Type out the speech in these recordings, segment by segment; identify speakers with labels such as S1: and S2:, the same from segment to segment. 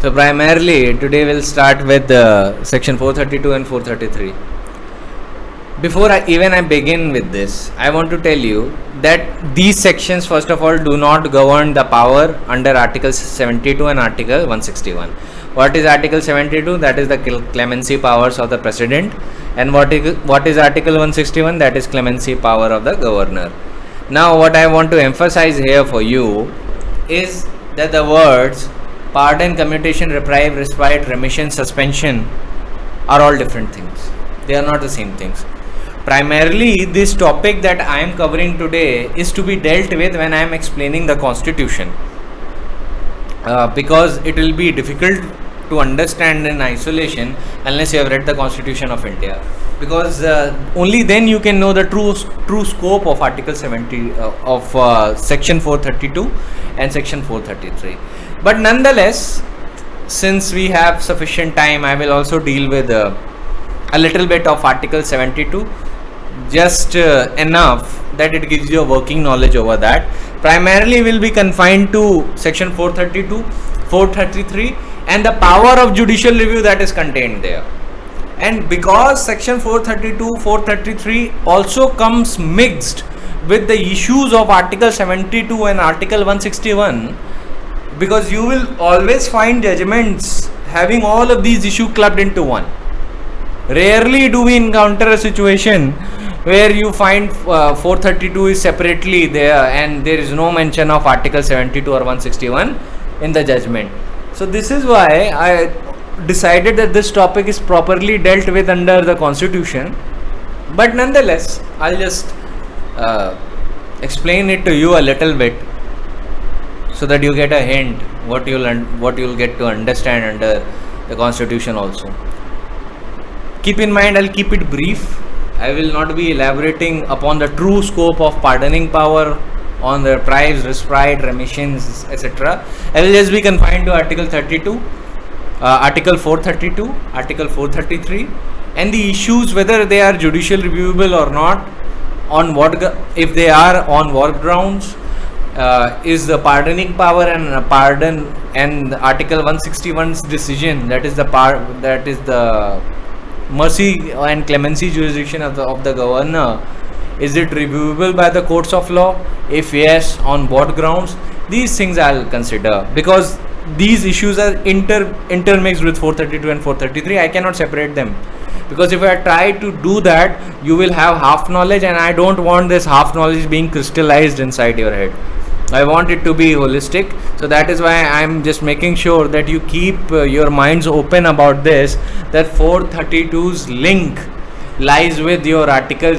S1: So primarily today we'll start with section 432 and 433. Before I begin with this, I want to tell you that these sections first of all do not govern the power under Article 72 and Article 161. What is Article 72? That is the clemency powers of the President, and what is Article 161? That is clemency power of the Governor. Now what I want to emphasize here for you is that the words pardon, commutation, reprieve, respite, remission, suspension are all different things. They are not the same things. Primarily, this topic that I am covering today is to be dealt with when I am explaining the Constitution, because it will be difficult to understand in isolation unless you have read the Constitution of India, because only then you can know the true scope of Article 70 of Section 432 and Section 433. But nonetheless, since we have sufficient time, I will also deal with a little bit of Article 72, just enough that it gives you a working knowledge over that. Primarily will be confined to Section 432, 433 and the power of judicial review that is contained there. And because Section 432, 433 also comes mixed with the issues of Article 72 and Article 161, because you will always find judgments having all of these issues clubbed into one. Rarely do we encounter a situation where you find 432 is separately there and there is no mention of Article 72 or 161 in the judgment. So this is why I decided that this topic is properly dealt with under the Constitution. But nonetheless, I'll just explain it to you a little bit, so that you get a hint what you'll get to understand under the Constitution also. Keep in mind, I'll keep it brief. I will not be elaborating upon the true scope of pardoning power, on the reprieve, respite, remissions, etc. I will just be confined to Article 32, Article 432, Article 433, and the issues whether they are judicial reviewable or not, on what if they are on what grounds. Is the pardoning power and pardon and Article 161's decision, that is the mercy and clemency jurisdiction of the governor, is it reviewable by the courts of law? If yes, on what grounds? These things I'll consider, because these issues are intermixed with 432 and 433. I cannot separate them, because if I try to do that, you will have half knowledge, and I don't want this half knowledge being crystallized inside your head. I want it to be holistic. So that is why I'm just making sure that you keep your minds open about this, that 432's link lies with your Article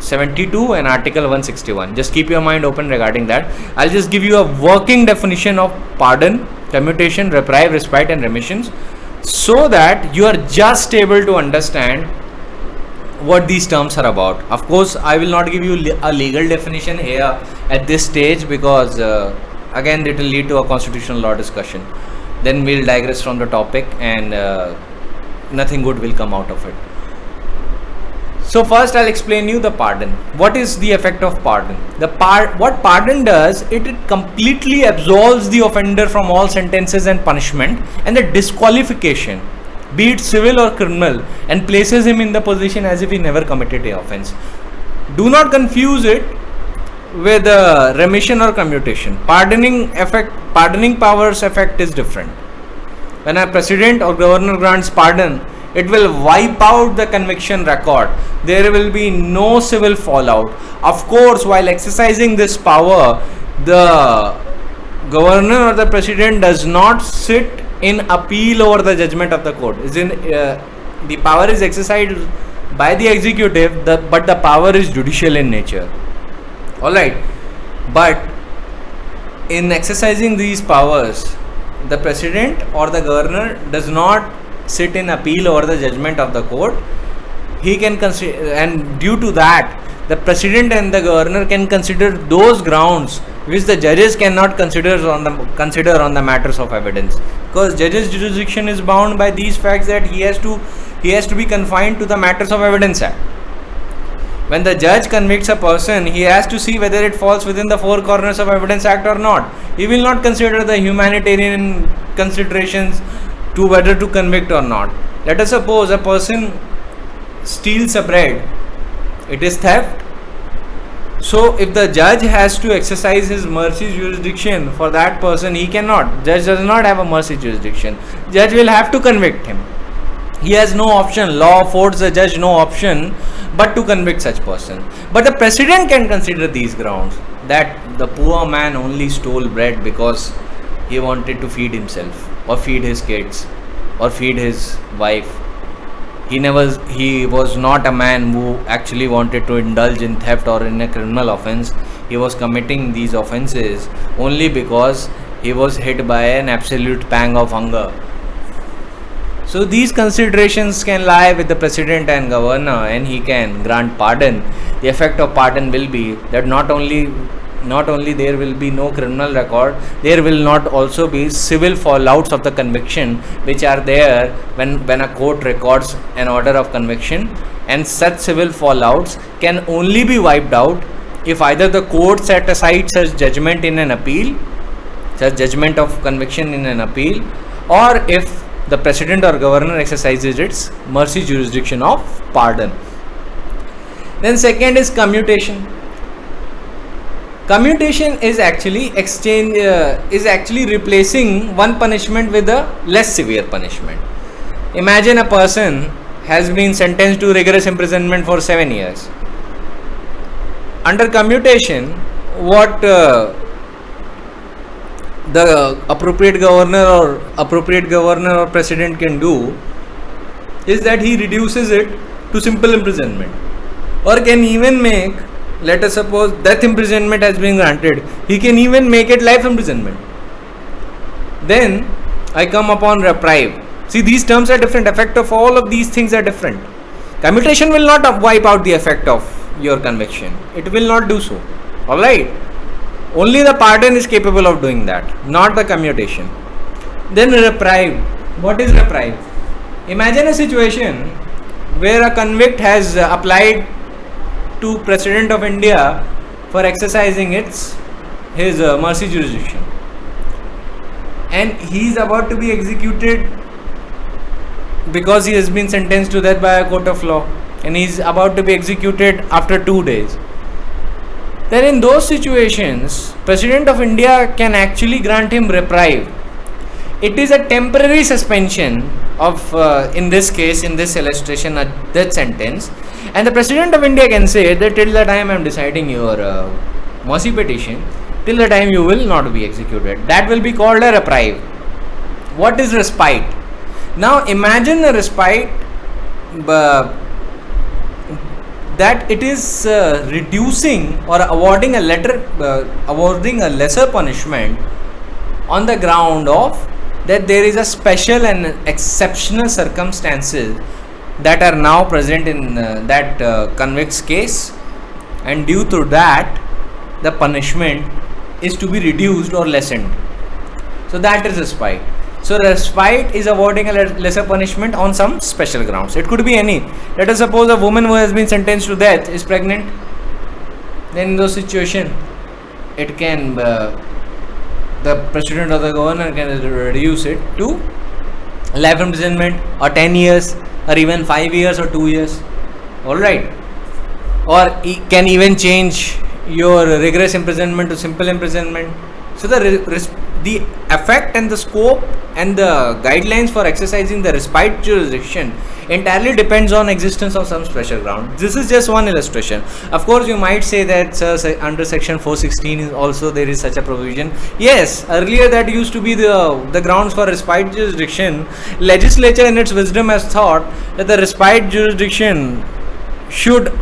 S1: 72 and Article 161. Just keep your mind open regarding that. I'll just give you a working definition of pardon, commutation, reprieve, respite and remissions, so that you are just able to understand what these terms are about. Of course, I will not give you a legal definition here at this stage, because again it will lead to a constitutional law discussion. Then we'll digress from the topic and nothing good will come out of it. So first I'll explain you the pardon. What is the effect of pardon? What pardon does, it completely absolves the offender from all sentences and punishment and the disqualification, be it civil or criminal, and places him in the position as if he never committed the offence. Do not confuse it with remission or commutation. Pardoning power's effect is different. When a president or governor grants pardon, it will wipe out the conviction record. There will be no civil fallout. Of course, while exercising this power, the governor or the president does not sit in appeal over the judgment of the court. The power is exercised by the executive, but the power is judicial in nature. Alright, but in exercising these powers, the president or the governor does not sit in appeal over the judgment of the court. He can consider, and due to that, the president and the governor can consider those grounds which the judges cannot consider on the matters of evidence, because judge's jurisdiction is bound by these facts that he has to be confined to the matters of evidence act. when the judge convicts a person, he has to see whether it falls within the four corners of Evidence Act or not. He will not consider the humanitarian considerations to whether to convict or not. Let us suppose a person steals a bread. It is theft. So if the judge has to exercise his mercy jurisdiction for that person, he cannot. Judge does not have a mercy jurisdiction. Judge will have to convict him. He has no option. Law affords the judge no option but to convict such person. But the president can consider these grounds, that the poor man only stole bread because he wanted to feed himself or feed his kids or feed his wife. He was not a man who actually wanted to indulge in theft or in a criminal offense. He was committing these offenses only because he was hit by an absolute pang of hunger. So these considerations can lie with the president and governor, and he can grant pardon. The effect of pardon will be that not only there will be no criminal record, there will not also be civil fallouts of the conviction which are there when a court records an order of conviction, and such civil fallouts can only be wiped out if either the court set aside such judgment in an appeal, such judgment of conviction in an appeal, or if the president or governor exercises its mercy jurisdiction of pardon. Then second is commutation. Commutation is actually replacing one punishment with a less severe punishment. Imagine a person has been sentenced to rigorous imprisonment for 7 years. Under commutation, what the appropriate governor or president can do is that he reduces it to simple imprisonment, or can even make, let us suppose death imprisonment has been granted, he can even make it life imprisonment. Then I come upon reprieve. See, these terms are different. Effect of all of these things are different. Commutation will not wipe out the effect of your conviction. It will not do so. Alright. Only the pardon is capable of doing that, not the commutation. Then reprieve. What is reprieve? Imagine a situation where a convict has applied to President of India for exercising his mercy jurisdiction, and he is about to be executed because he has been sentenced to death by a court of law, and he is about to be executed after 2 days. Then in those situations, President of India can actually grant him reprieve. It is a temporary suspension of, in this case, in this illustration, a death sentence, and the President of India can say that till the time I am deciding your mercy petition, till the time you will not be executed. That will be called a reprieve. What is respite? Now imagine a respite that it is reducing or awarding a lesser punishment on the ground of that there is a special and exceptional circumstances that are now present in that convict's case, and due to that the punishment is to be reduced or lessened. So that is respite. So respite is awarding a lesser punishment on some special grounds. It could be any. Let us suppose a woman who has been sentenced to death is pregnant. Then in those situations, it can the president or the governor can reduce it to life imprisonment or 10 years or even 5 years or 2 years. Alright. Or he can even change your rigorous imprisonment to simple imprisonment. So the effect and the scope and the guidelines for exercising the respite jurisdiction entirely depends on existence of some special ground. This is just one illustration. Of course, you might say that under section 416 is also there is such a provision. Yes, earlier that used to be the grounds for respite jurisdiction. Legislature in its wisdom has thought that the respite jurisdiction should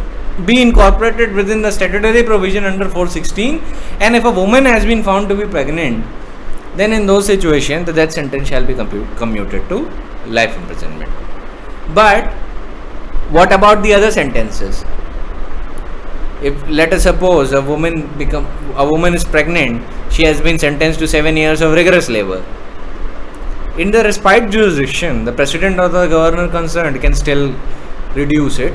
S1: be incorporated within the statutory provision under 416, and if a woman has been found to be pregnant, then in those situations the death sentence shall be commuted to life imprisonment. But what about the other sentences? If let us suppose a woman is pregnant, she has been sentenced to 7 years of rigorous labor. In the respite jurisdiction, the president or the governor concerned can still reduce it.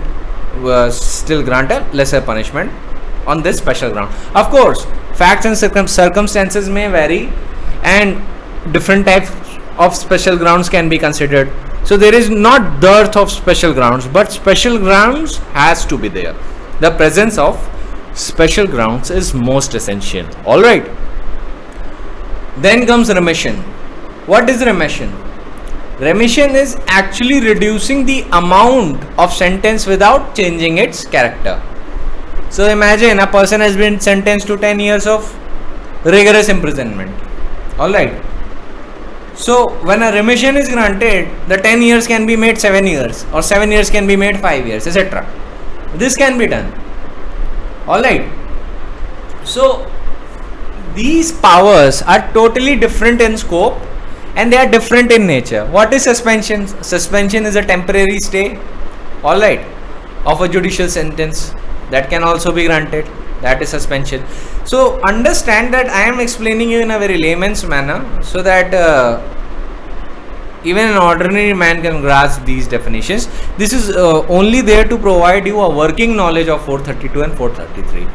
S1: still grant a lesser punishment on this special ground. Of course, facts and circumstances may vary, and different types of special grounds can be considered. So there is not dearth of special grounds, but special grounds has to be there. The presence of special grounds is most essential. All right. Then comes remission. What is remission? Remission is actually reducing the amount of sentence without changing its character. So imagine a person has been sentenced to 10 years of rigorous imprisonment. Alright. So when a remission is granted, the 10 years can be made 7 years, or 7 years can be made 5 years, etc. This can be done. Alright. So these powers are totally different in scope, and they are different in nature. What is suspension? Suspension is a temporary stay, alright, of a judicial sentence that can also be granted. That is suspension. So understand that I am explaining you in a very layman's manner, so that even an ordinary man can grasp these definitions. This is only there to provide you a working knowledge of 432 and 433.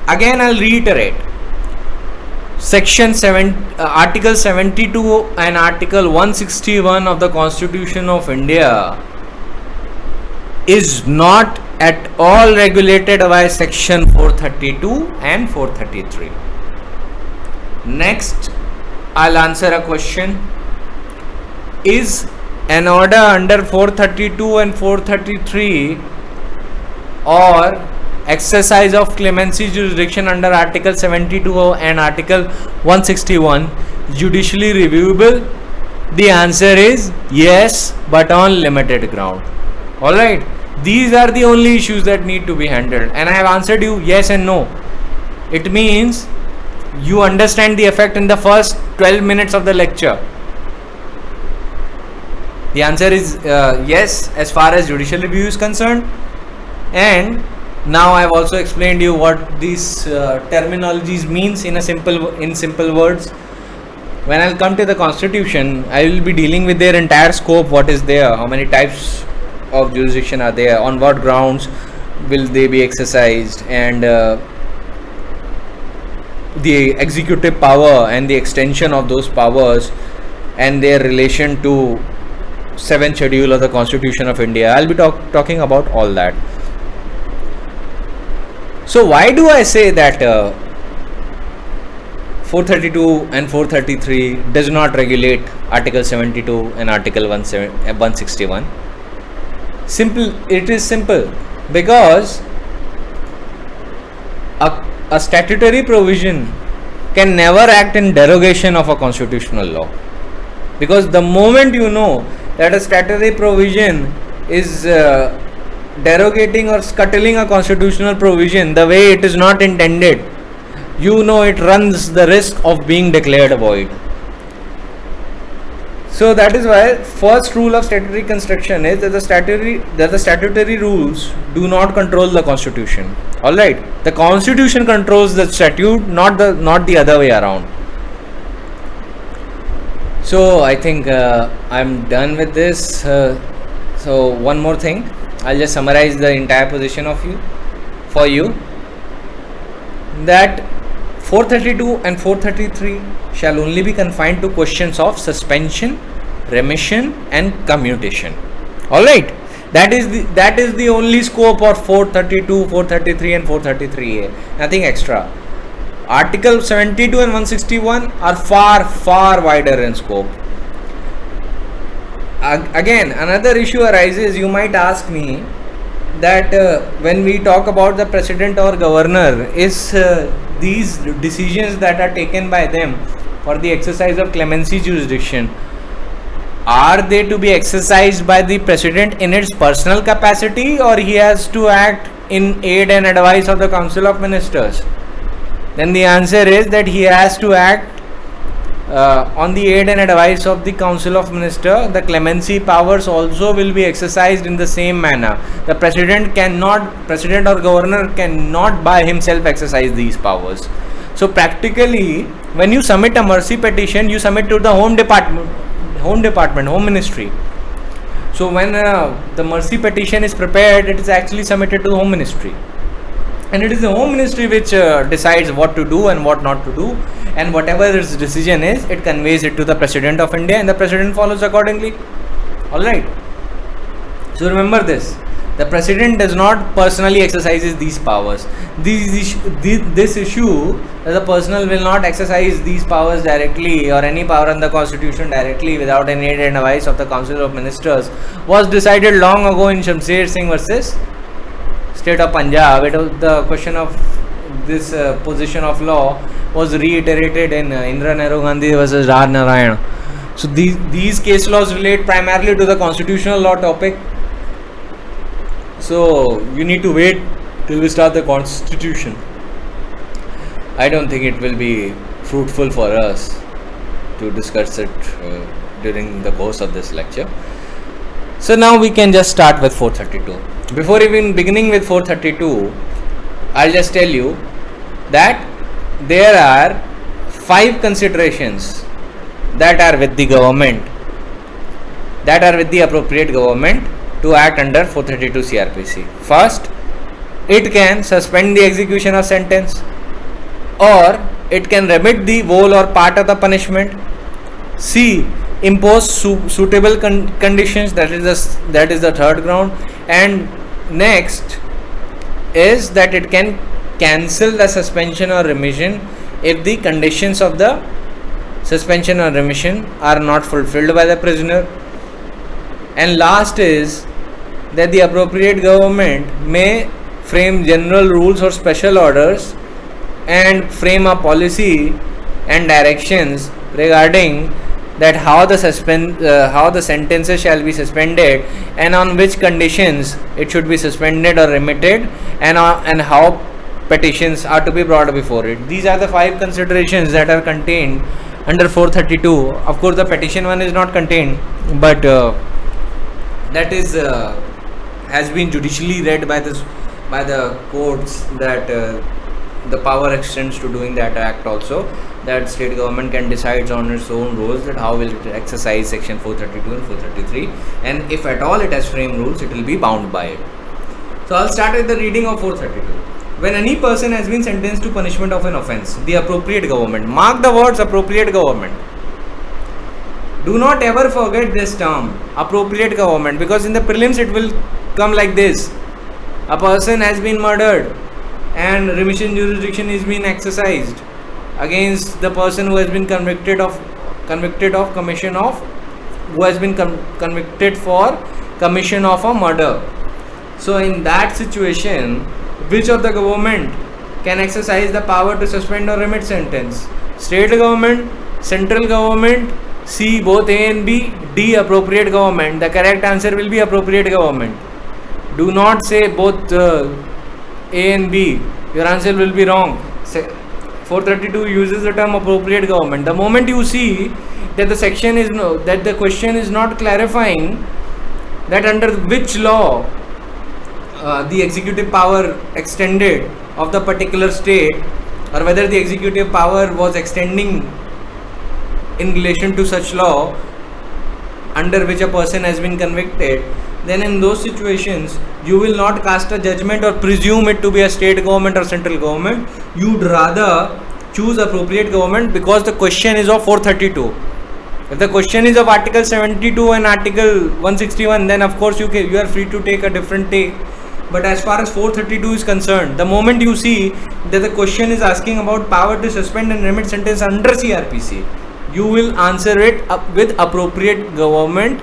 S1: Again, I'll reiterate. Section 7, Article 72 and Article 161 of the Constitution of India is not at all regulated by Section 432 and 433. Next, I'll answer a question. Is an order under 432 and 433 or exercise of clemency jurisdiction under Article 72 and Article 161 judicially reviewable? The answer is yes, but on limited ground. Alright, these are the only issues that need to be handled, and I have answered you yes and no. It means you understand the effect in the first 12 minutes of the lecture. The answer is yes as far as judicial review is concerned, and now I have also explained you what these terminologies means in simple words. When I'll come to the Constitution, I will be dealing with their entire scope. What is there? How many types of jurisdiction are there? On what grounds will they be exercised? And the executive power and the extension of those powers and their relation to 7th schedule of the Constitution of India. I'll be talking about all that. So why do I say that 432 and 433 does not regulate Article 72 and Article 161? It is simple because a statutory provision can never act in derogation of a constitutional law, because the moment you know that a statutory provision is derogating or scuttling a constitutional provision the way it is not intended, you know it runs the risk of being declared void. So that is why first rule of statutory construction is that the statutory rules do not control the Constitution. Alright, the Constitution controls the statute, not the other way around. So I think I'm done with this. So one more thing, I'll just summarize the entire position for you, that 432 and 433 shall only be confined to questions of suspension, remission and commutation. Alright, that is the only scope of 432, 433 and 433A, nothing extra. Article 72 and 161 are far wider in scope. Again, another issue arises. You might ask me that when we talk about the president or governor, is these decisions that are taken by them for the exercise of clemency jurisdiction, are they to be exercised by the president in its personal capacity, or he has to act in aid and advice of the Council of Ministers? Then the answer is that he has to act on the aid and advice of the Council of Ministers. The clemency powers also will be exercised in the same manner. The president or governor cannot by himself exercise these powers. So practically, when you submit a mercy petition, you submit to the Home Ministry. So when the mercy petition is prepared, it is actually submitted to the Home Ministry, and it is the Home Ministry which decides what to do and what not to do, and whatever its decision is, it conveys it to the President of India, and the President follows accordingly. Alright, so remember this, the President does not personally exercises these powers. This issue that the person will not exercise these powers directly, or any power in the Constitution directly, without any aid and advice of the Council of Ministers, was decided long ago in Shamsher Singh versus State of Punjab. It was the question of this position of law was reiterated in Indira Nehru Gandhi versus Raj Narayan. So these case laws relate primarily to the constitutional law topic. So you need to wait till we start the Constitution. I don't think it will be fruitful for us to discuss it during the course of this lecture. So now we can just start with 432. Before even beginning with 432, I'll just tell you that there are 5 considerations that are with the government, that are with the appropriate government to act under 432 CRPC. First, it can suspend the execution of sentence, or it can remit the whole or part of the punishment. C, impose suitable conditions, that is the third ground. And next is that it can cancel the suspension or remission if the conditions of the suspension or remission are not fulfilled by the prisoner. And last is that the appropriate government may frame general rules or special orders and frame a policy and directions regarding that how the sentences shall be suspended, and on which conditions it should be suspended or remitted, and how petitions are to be brought before it. These are the 5 considerations that are contained under 432. Of course, the petition one is not contained, but that is has been judicially read by the courts, that the power extends to doing that act also, that state government can decide on its own rules that how will it exercise section 432 and 433, and if at all it has framed rules, it will be bound by it. So I'll start with the reading of 432. When any person has been sentenced to punishment of an offence, the appropriate government, mark the words appropriate government, do not ever forget this term, appropriate government, because in the prelims it will come like this: a person has been murdered and remission jurisdiction is being exercised against the person who has been convicted for commission of a murder. So in that situation, which of the government can exercise the power to suspend or remit sentence? State government, central government, C both A and B, D appropriate government. The correct answer will be appropriate government. Do not say both A and B. Your answer will be wrong. 432 uses the term appropriate government. The moment you see that the question is not clarifying that under which law the executive power extended of the particular state, or whether the executive power was extending in relation to such law under which a person has been convicted, then in those situations you will not cast a judgment or presume it to be a state government or central government. You'd rather choose appropriate government, because the question is of 432. If the question is of article 72 and article 161, then of course you are free to take a different take. But as far as 432 is concerned, the moment you see that the question is asking about power to suspend and remit sentence under CRPC, you will answer it with appropriate government,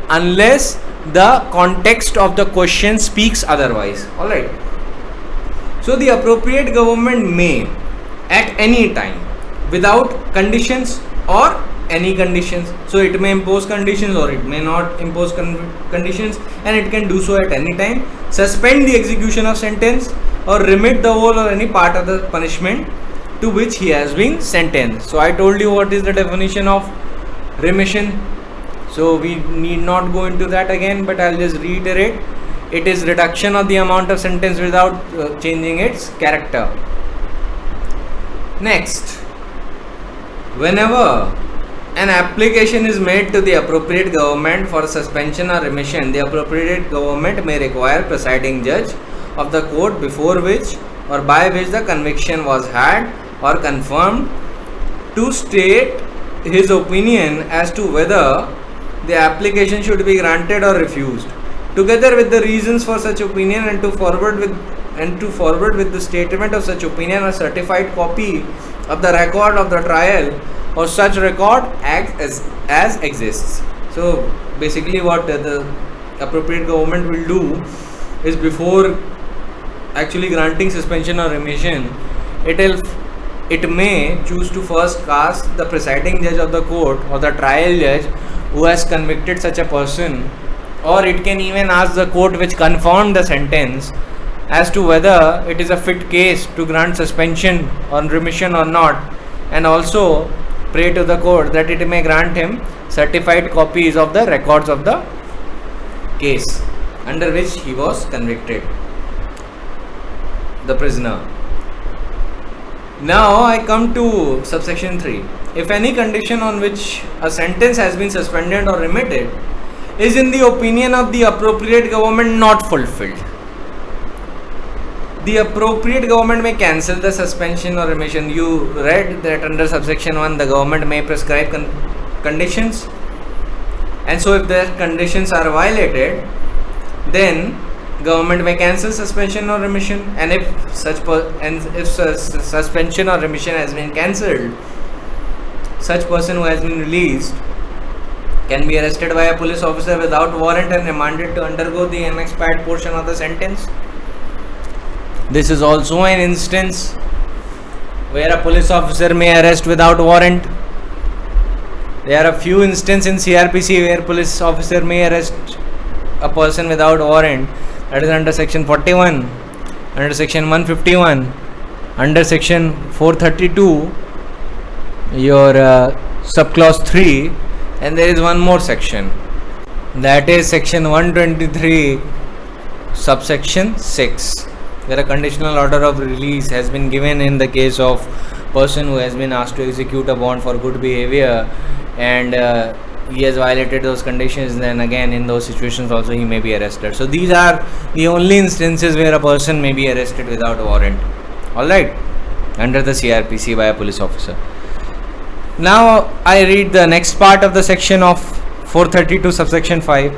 S1: unless the context of the question speaks otherwise. Alright. So the appropriate government may, at any time, without conditions or any conditions. So it may impose conditions or it may not impose conditions, and it can do so at any time, suspend the execution of sentence or remit the whole or any part of the punishment to which he has been sentenced. So I told you what is the definition of remission, so we need not go into that again, but I'll just reiterate. It is reduction of the amount of sentence without changing its character. Next, whenever an application is made to the appropriate government for suspension or remission, the appropriate government may require presiding judge of the court before which or by which the conviction was had or confirmed to state his opinion as to whether the application should be granted or refused, together with the reasons for such opinion, and to forward with the statement of such opinion a certified copy of the record of the trial or such record as exists. So basically what the appropriate government will do is, before actually granting suspension or remission, it may choose to first cast the presiding judge of the court or the trial judge who has convicted such a person, or it can even ask the court which confirmed the sentence as to whether it is a fit case to grant suspension or remission or not, and also pray to the court that it may grant him certified copies of the records of the case under which he was convicted, the prisoner. Now I come to subsection 3. If any condition on which a sentence has been suspended or remitted is in the opinion of the appropriate government not fulfilled, the appropriate government may cancel the suspension or remission. You read that under subsection 1 the government may prescribe conditions, and so if the conditions are violated, then government may cancel suspension or remission, and if suspension or remission has been cancelled, such person who has been released can be arrested by a police officer without warrant and remanded to undergo the unexpired portion of the sentence. This is also an instance where a police officer may arrest without warrant. There are a few instances in CRPC where police officer may arrest a person without warrant. That is under section 41, under section 151, under section 432, your subclause 3, and there is one more section, that is section 123 subsection 6, where a conditional order of release has been given in the case of person who has been asked to execute a bond for good behavior, and he has violated those conditions. Then again in those situations also he may be arrested. So these are the only instances where a person may be arrested without warrant, alright, under the CRPC by a police officer. Now I read the next part of the section of 432 subsection 5.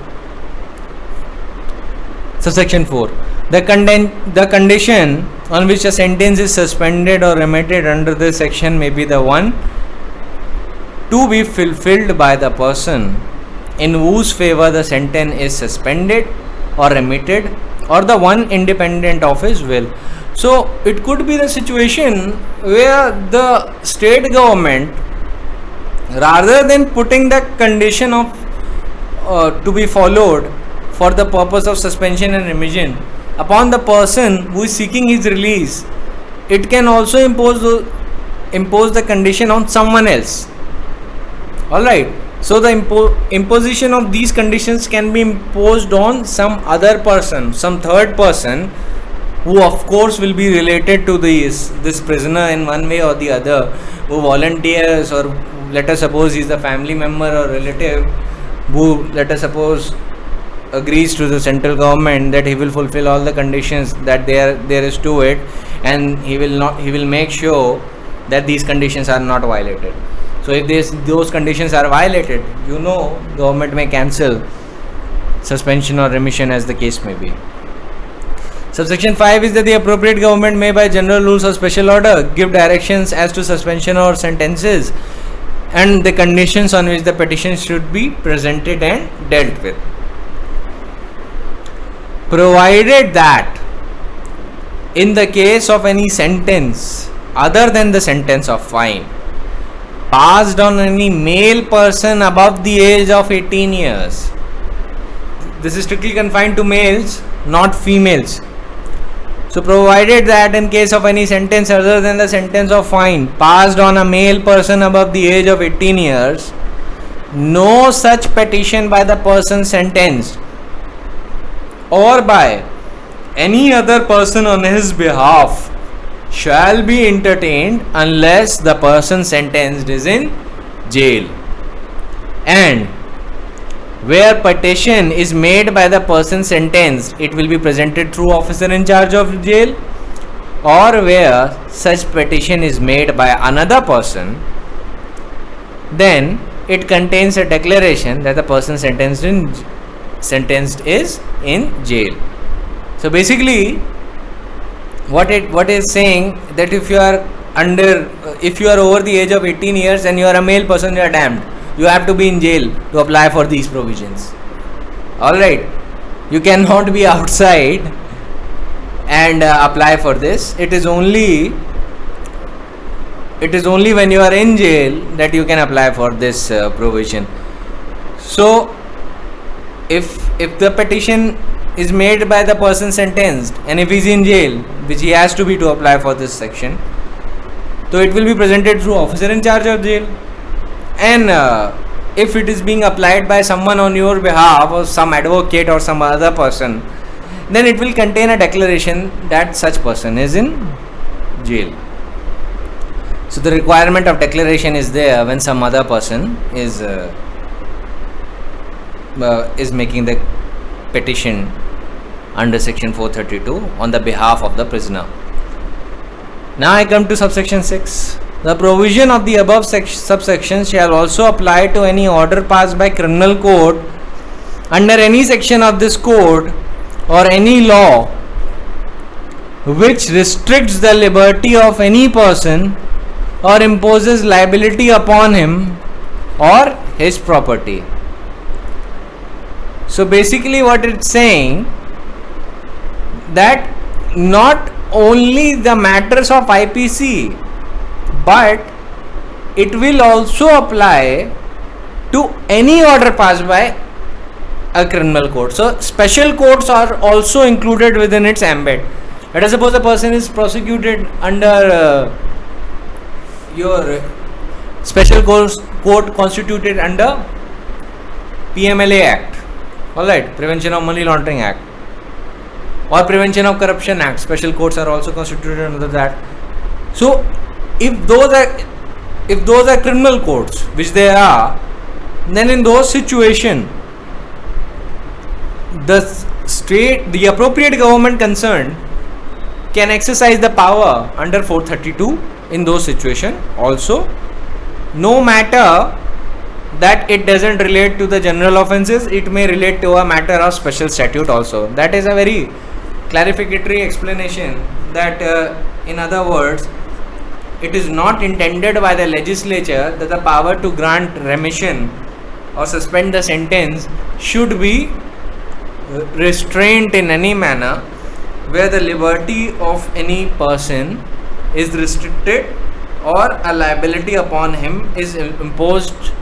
S1: Subsection 4. The condition on which a sentence is suspended or remitted under this section may be the one to be fulfilled by the person in whose favor the sentence is suspended or remitted, or the one independent of his will. So it could be the situation where the state government, rather than putting the condition of to be followed for the purpose of suspension and remission upon the person who is seeking his release, it can also impose the condition on someone else. Alright, so the imposition of these conditions can be imposed on some other person, some third person, who of course will be related to this prisoner in one way or the other, who volunteers, or let us suppose he is a family member or relative who, let us suppose, agrees to the central government that he will fulfill all the conditions that there is to it, and he will make sure that these conditions are not violated. So if those conditions are violated, government may cancel suspension or remission as the case may be. Subsection 5 is that the appropriate government may by general rules or special order give directions as to suspension or sentences and the conditions on which the petition should be presented and dealt with, provided that in the case of any sentence other than the sentence of fine passed on any male person above the age of 18 years, this is strictly confined to males, not females. So provided that in case of any sentence other than the sentence of fine passed on a male person above the age of 18 years, no such petition by the person sentenced or by any other person on his behalf shall be entertained unless the person sentenced is in jail. And where petition is made by the person sentenced, it will be presented through officer in charge of jail, or where such petition is made by another person, then it contains a declaration that the person sentenced is in jail. So basically what is saying that if you are over the age of 18 years and you are a male person, you are damned. You have to be in jail to apply for these provisions. Alright, you cannot be outside and apply for this. It is only when you are in jail that you can apply for this provision. So if the petition is made by the person sentenced and if he is in jail, which he has to be to apply for this section, so it will be presented through officer in charge of jail. And if it is being applied by someone on your behalf, or some advocate or some other person, then it will contain a declaration that such person is in jail. So the requirement of declaration is there when some other person is making the petition under section 432 on the behalf of the prisoner. Now I come to subsection 6. The provision of the above subsections shall also apply to any order passed by criminal code under any section of this code or any law which restricts the liberty of any person or imposes liability upon him or his property. So basically what it's saying, that not only the matters of IPC, but it will also apply to any order passed by a criminal code. So special courts are also included within its ambit. Let us suppose a person is prosecuted under your special court constituted under PMLA Act, alright, Prevention of Money Laundering Act, or Prevention of Corruption Act. Special courts are also constituted under that. So if those are criminal courts, which they are, then in those situations the appropriate government concerned can exercise the power under 432 in those situations also, no matter that it doesn't relate to the general offences, it may relate to a matter of special statute also. That is a very clarificatory explanation, that in other words, it is not intended by the legislature that the power to grant remission or suspend the sentence should be restrained in any manner where the liberty of any person is restricted or a liability upon him is imposed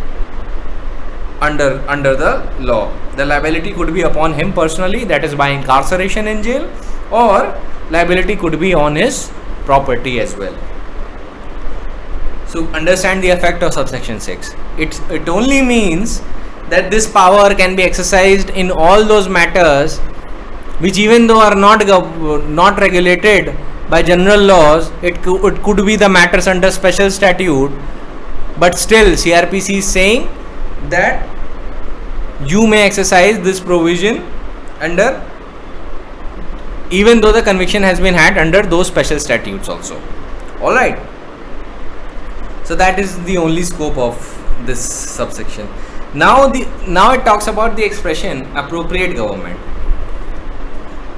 S1: under the law. The liability could be upon him personally, that is by incarceration in jail, or liability could be on his property as well. So understand the effect of subsection 6. It only means that this power can be exercised in all those matters which, even though are not regulated by general laws, it could be the matters under special statute, but still CRPC is saying that you may exercise this provision under, even though the conviction has been had under those special statutes also. Alright. So that is the only scope of this subsection. Now it talks about the expression appropriate government.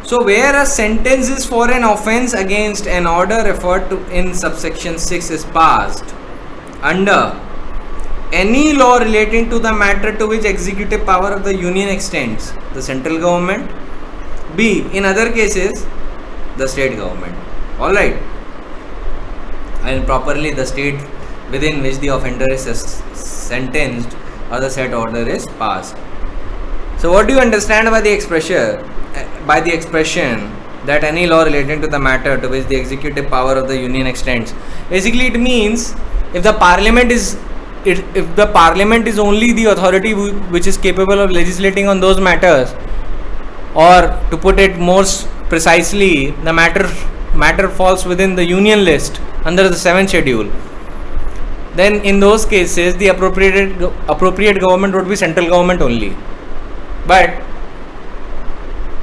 S1: So where a sentence is for an offence against an order referred to in subsection 6 is passed under any law relating to the matter to which executive power of the union extends, the central government, B, in other cases, the state government. Alright. And properly the state within which the offender is sentenced or the said order is passed. So what do you understand by the expression that any law relating to the matter to which the executive power of the union extends? Basically it means if the parliament is only the authority which is capable of legislating on those matters, or to put it more precisely, the matter falls within the union list under the 7th schedule, then in those cases the appropriate government would be central government only. But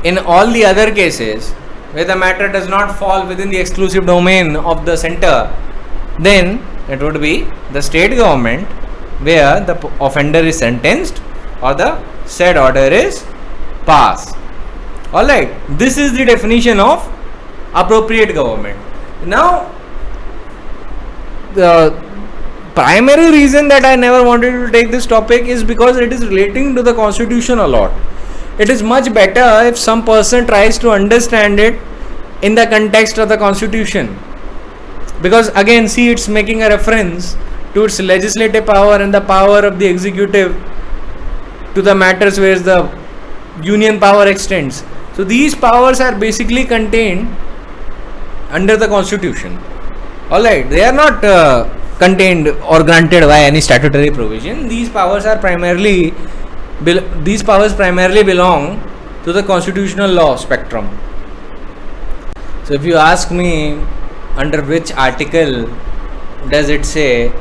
S1: in all the other cases where the matter does not fall within the exclusive domain of the center, then it would be the state government where the offender is sentenced or the said order is passed. Alright, this is the definition of appropriate government. Now, the primary reason that I never wanted to take this topic is because it is relating to the constitution a lot. It is much better if some person tries to understand it in the context of the constitution, because again, see, it's making a reference to its legislative power and the power of the executive to the matters where the union power extends. So these powers are basically contained under the constitution. Alright, they are not contained or granted by any statutory provision. These powers primarily belong to the constitutional law spectrum. So if you ask me under which article does it say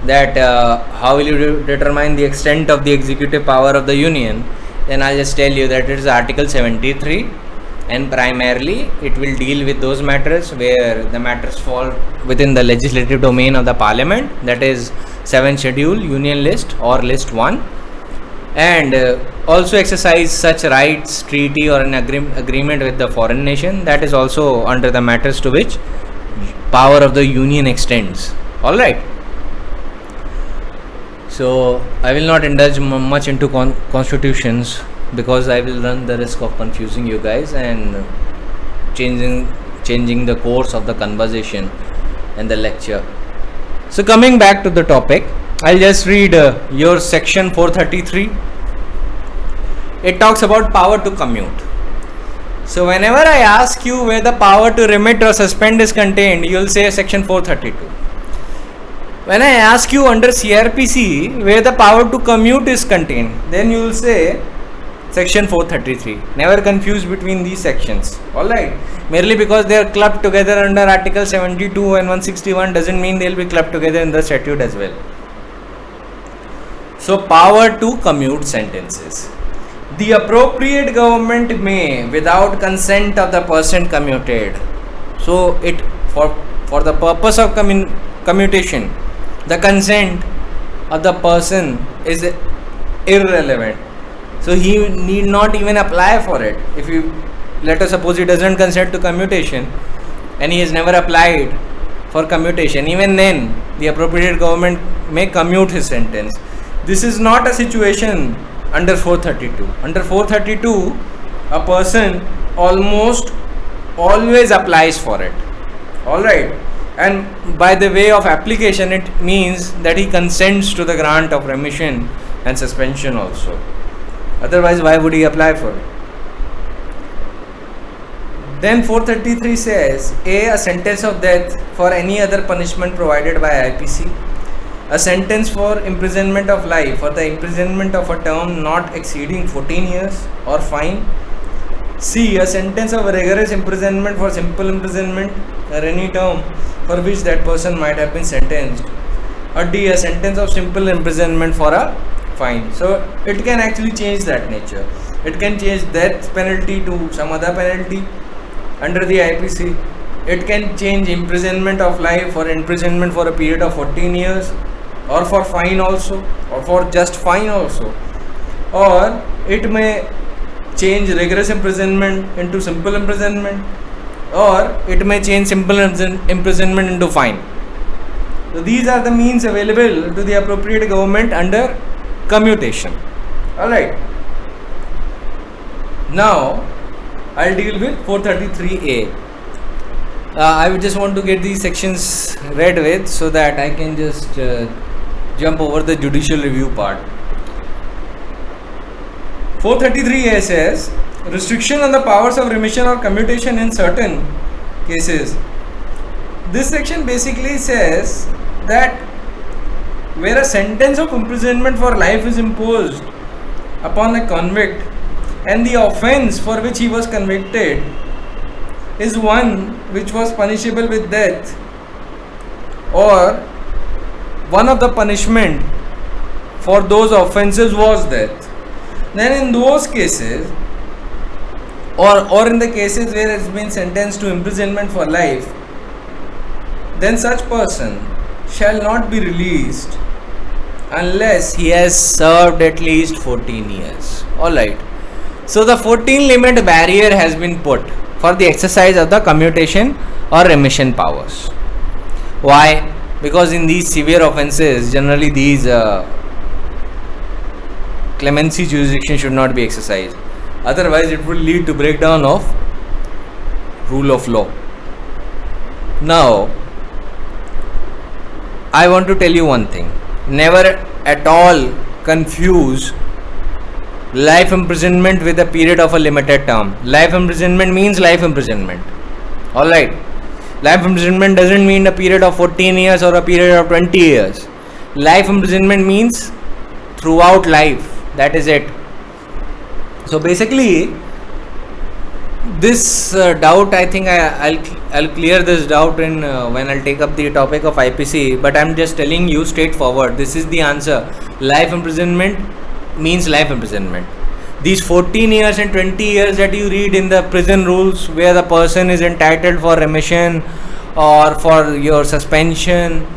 S1: that how will you determine the extent of the executive power of the union, then I'll just tell you that it is Article 73, and primarily it will deal with those matters where the matters fall within the legislative domain of the parliament, that is 7th schedule, union list or list 1, and also exercise such rights, treaty or an agreement with the foreign nation, that is also under the matters to which power of the union extends. Alright. So I will not indulge much into constitutions because I will run the risk of confusing you guys and changing the course of the conversation and the lecture. So coming back to the topic, I'll just read your section 433. It talks about power to commute. So whenever I ask you where the power to remit or suspend is contained, you will say section 432. When I ask you under CRPC where the power to commute is contained, then you will say section 433. Never confuse between these sections. Alright. Merely because they are clubbed together under Article 72 and 161 doesn't mean they will be clubbed together in the statute as well. So power to commute sentences. The appropriate government may, without consent of the person commuted. So it for the purpose of commutation, the consent of the person is irrelevant. So he need not even apply for it. If you let us suppose he doesn't consent to commutation and he has never applied for commutation, even then the appropriate government may commute his sentence. This is not a situation under 432. Under 432, a person almost always applies for it. Alright. And by the way of application, it means that he consents to the grant of remission and suspension also. Otherwise, why would he apply for it? Then 433 says, A sentence of death for any other punishment provided by IPC. A sentence for imprisonment of life for the imprisonment of a term not exceeding 14 years or fine. C. A sentence of rigorous imprisonment for simple imprisonment or any term for which that person might have been sentenced. Or D. A sentence of simple imprisonment for a fine. So it can actually change that nature. It can change death penalty to some other penalty under the IPC. It can change imprisonment of life or imprisonment for a period of 14 years, or for fine also, or for just fine also. Or it may change rigorous imprisonment into simple imprisonment, or it may change simple imprisonment into fine. So these are the means available to the appropriate government under commutation. Alright. Now I'll deal with 433A. I would just want to get these sections read with so that I can just jump over the judicial review part. 433A says restriction on the powers of remission or commutation in certain cases. This section basically says that where a sentence of imprisonment for life is imposed upon a convict and the offence for which he was convicted is one which was punishable with death, or one of the punishment for those offenses was death, then in those cases, or in the cases where it's been sentenced to imprisonment for life, then such person shall not be released unless he has served at least 14 years. Alright. So the 14 limit barrier has been put for the exercise of the commutation or remission powers. Why? Because in these severe offences, generally these clemency jurisdiction should not be exercised. Otherwise, it will lead to breakdown of rule of law. Now, I want to tell you one thing. Never at all confuse life imprisonment with a period of a limited term. Life imprisonment means life imprisonment. Alright. Life imprisonment doesn't mean a period of 14 years or a period of 20 years. Life imprisonment means throughout life. That is it. So basically, this doubt, I think I'll clear this doubt in when I'll take up the topic of IPC. But I'm just telling you straightforward. This is the answer. Life imprisonment means life imprisonment. These 14 years and 20 years that you read in the prison rules, where the person is entitled for remission or for your suspension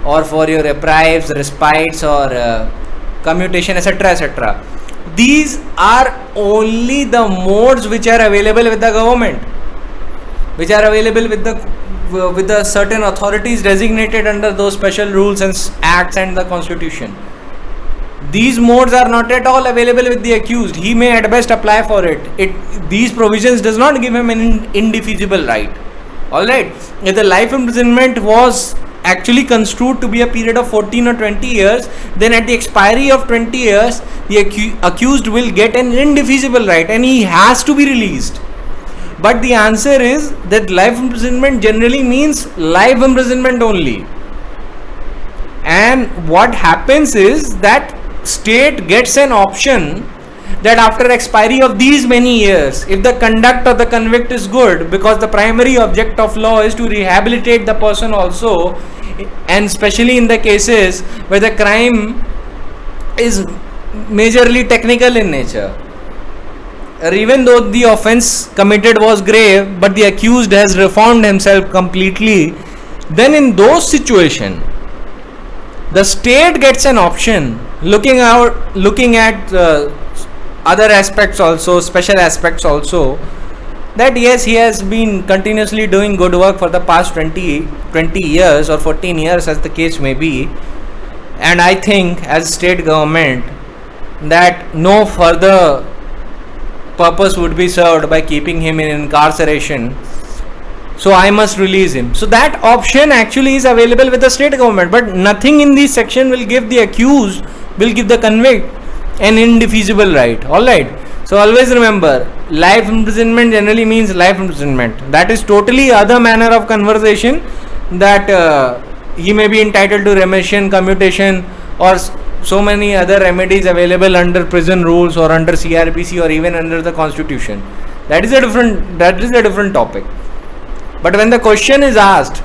S1: or for your reprieves, respites or commutation, etc. These are only the modes which are available with the government, which are available with the certain authorities designated under those special rules and acts and the constitution. These modes are not at all available with the accused. He may at best apply for it. These provisions does not give him an indefeasible right. Alright, if the life imprisonment was actually construed to be a period of 14 or 20 years, then at the expiry of 20 years, the accused will get an indefeasible right and he has to be released. But the answer is that life imprisonment generally means life imprisonment only. And what happens is that state gets an option that after expiry of these many years, if the conduct of the convict is good, because the primary object of law is to rehabilitate the person also, and especially in the cases where the crime is majorly technical in nature, or even though the offense committed was grave but the accused has reformed himself completely, then in those situations the state gets an option looking at other aspects also, special aspects also, that yes, he has been continuously doing good work for the past 20 years or 14 years as the case may be, and I think as state government that no further purpose would be served by keeping him in incarceration, so I must release him. So that option actually is available with the state government, but nothing in this section will give the accused, will give the convict an indefeasible right. Alright, so always remember, life imprisonment generally means life imprisonment. That is totally other manner of conversation, that he may be entitled to remission, commutation or so many other remedies available under prison rules or under CRPC or even under the constitution. That is a different topic. But when the question is asked,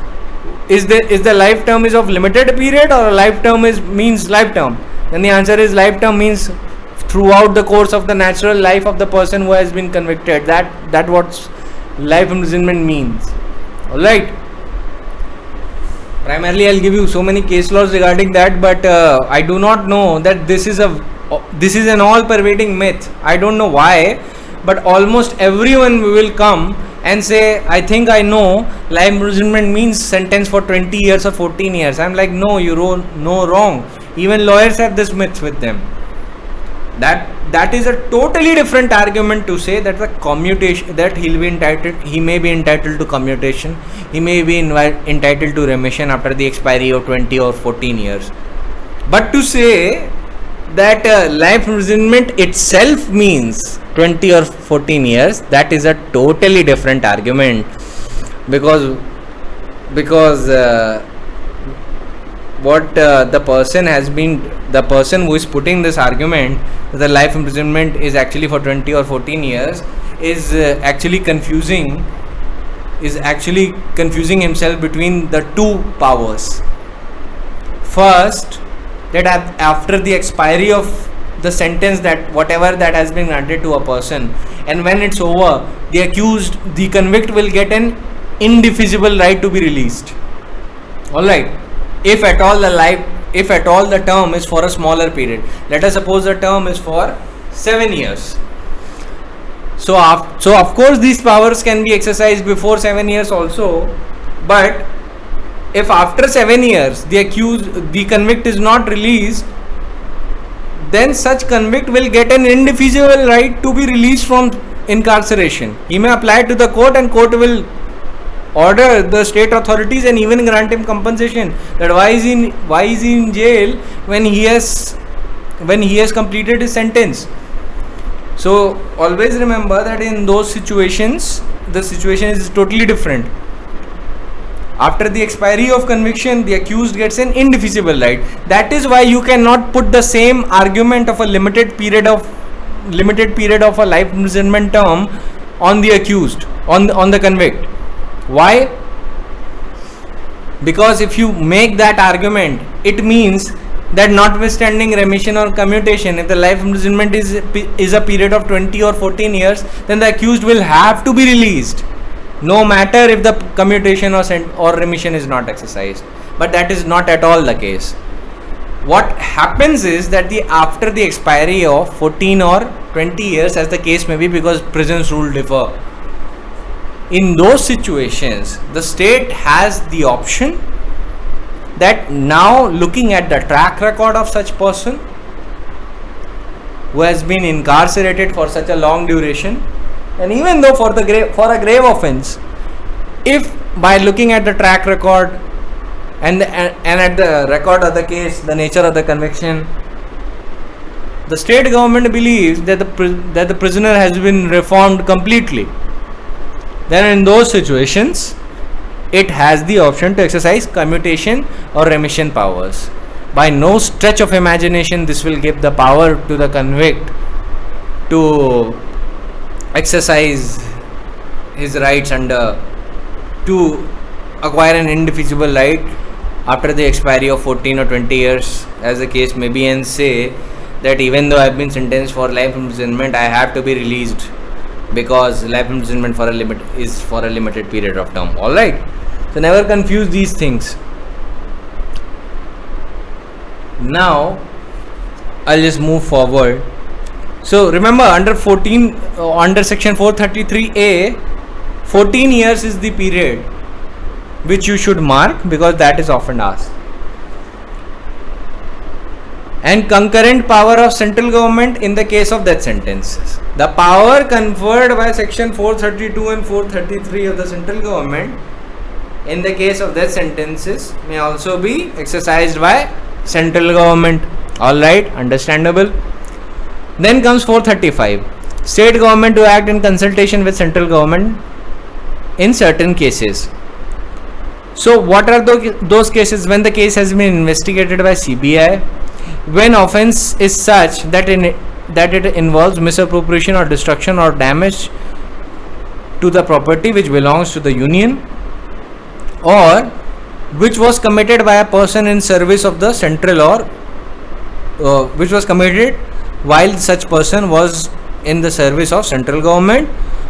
S1: is the life term is of limited period or life term means life term, then the answer is life term means throughout the course of the natural life of the person who has been convicted. That what life imprisonment means. Alright. Primarily I'll give you so many case laws regarding that, but I do not know that this is an all pervading myth. I don't know why, but almost everyone will come and say, I think I know life imprisonment means sentence for 20 years or 14 years. I'm like, no, you know wrong. Even lawyers have this myth with them. That is a totally different argument to say that the commutation, that he may be entitled to commutation, he may be entitled to remission after the expiry of 20 or 14 years. But to say that life imprisonment itself means 20 or 14 years, that is a totally different argument, because what the person who is putting this argument that the life imprisonment is actually for 20 or 14 years is actually confusing himself between the two powers. first, that after the expiry of the sentence, that whatever that has been granted to a person, and when it's over, the accused, the convict will get an indefeasible right to be released. Alright, if at all the term is for a smaller period. Let us suppose the term is for 7 years. So of course these powers can be exercised before 7 years also, but if after 7 years the convict is not released, then such convict will get an indefeasible right to be released from incarceration. He may apply to the court, and court will order the state authorities and even grant him compensation. That why is he in jail when he has completed his sentence. So always remember that in those situations, the situation is totally different. After the expiry of conviction, the accused gets an indefeasible right. That is why you cannot put the same argument of a limited period of a life imprisonment term on the accused, on the convict. Why? Because if you make that argument, it means that notwithstanding remission or commutation, if the life imprisonment is a period of 20 or 14 years, then the accused will have to be released, no matter if the commutation or remission is not exercised. But that is not at all the case. What happens is that after the expiry of 14 or 20 years, as the case may be, because prisons rule differ, in those situations the state has the option that, now looking at the track record of such person who has been incarcerated for such a long duration, and even though for a grave offense, if by looking at the track record and at the record of the case, the nature of the conviction, the state government believes that the prisoner has been reformed completely, then in those situations it has the option to exercise commutation or remission powers. By no stretch of imagination this will give the power to the convict to exercise his rights to acquire an indefeasible right after the expiry of 14 or 20 years, as the case may be, and say that even though I have been sentenced for life imprisonment, I have to be released because life imprisonment is for a limited period of time. Alright, so never confuse these things. Now I'll just move forward. So remember, under section 433A, 14 years is the period which you should mark, because that is often asked. And concurrent power of central government in the case of death sentences. The power conferred by section 432 and 433 of the central government in the case of death sentences may also be exercised by central government. Alright, understandable. Then comes 435. State government to act in consultation with central government in certain cases. So what are those cases? When the case has been investigated by CBI, when offence is such that it involves misappropriation or destruction or damage to the property which belongs to the union, or which was committed by a person in service of the central, or which was committed while such person was in the service of central government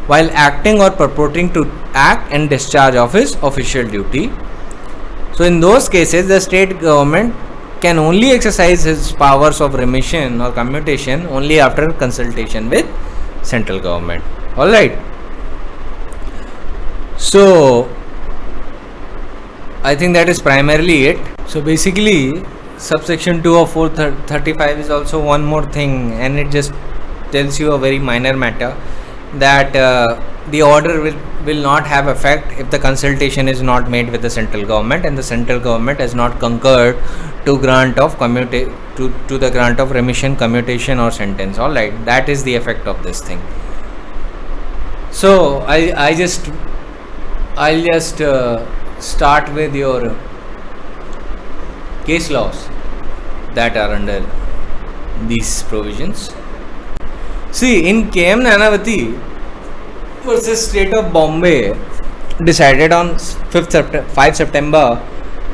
S1: while acting or purporting to act and discharge of his official duty. So in those cases the state government can only exercise his powers of remission or commutation only after consultation with central government. Alright, so I think that is primarily it. So basically subsection 2 of 435 is also one more thing, and it just tells you a very minor matter, that the order will not have effect if the consultation is not made with the central government and the central government has not concurred to grant of to the grant of remission, commutation or sentence. Alright, that is the effect of this thing. So I'll just start with your case laws that are under these provisions. See, in KM Nanavati versus State of Bombay, decided on 5 September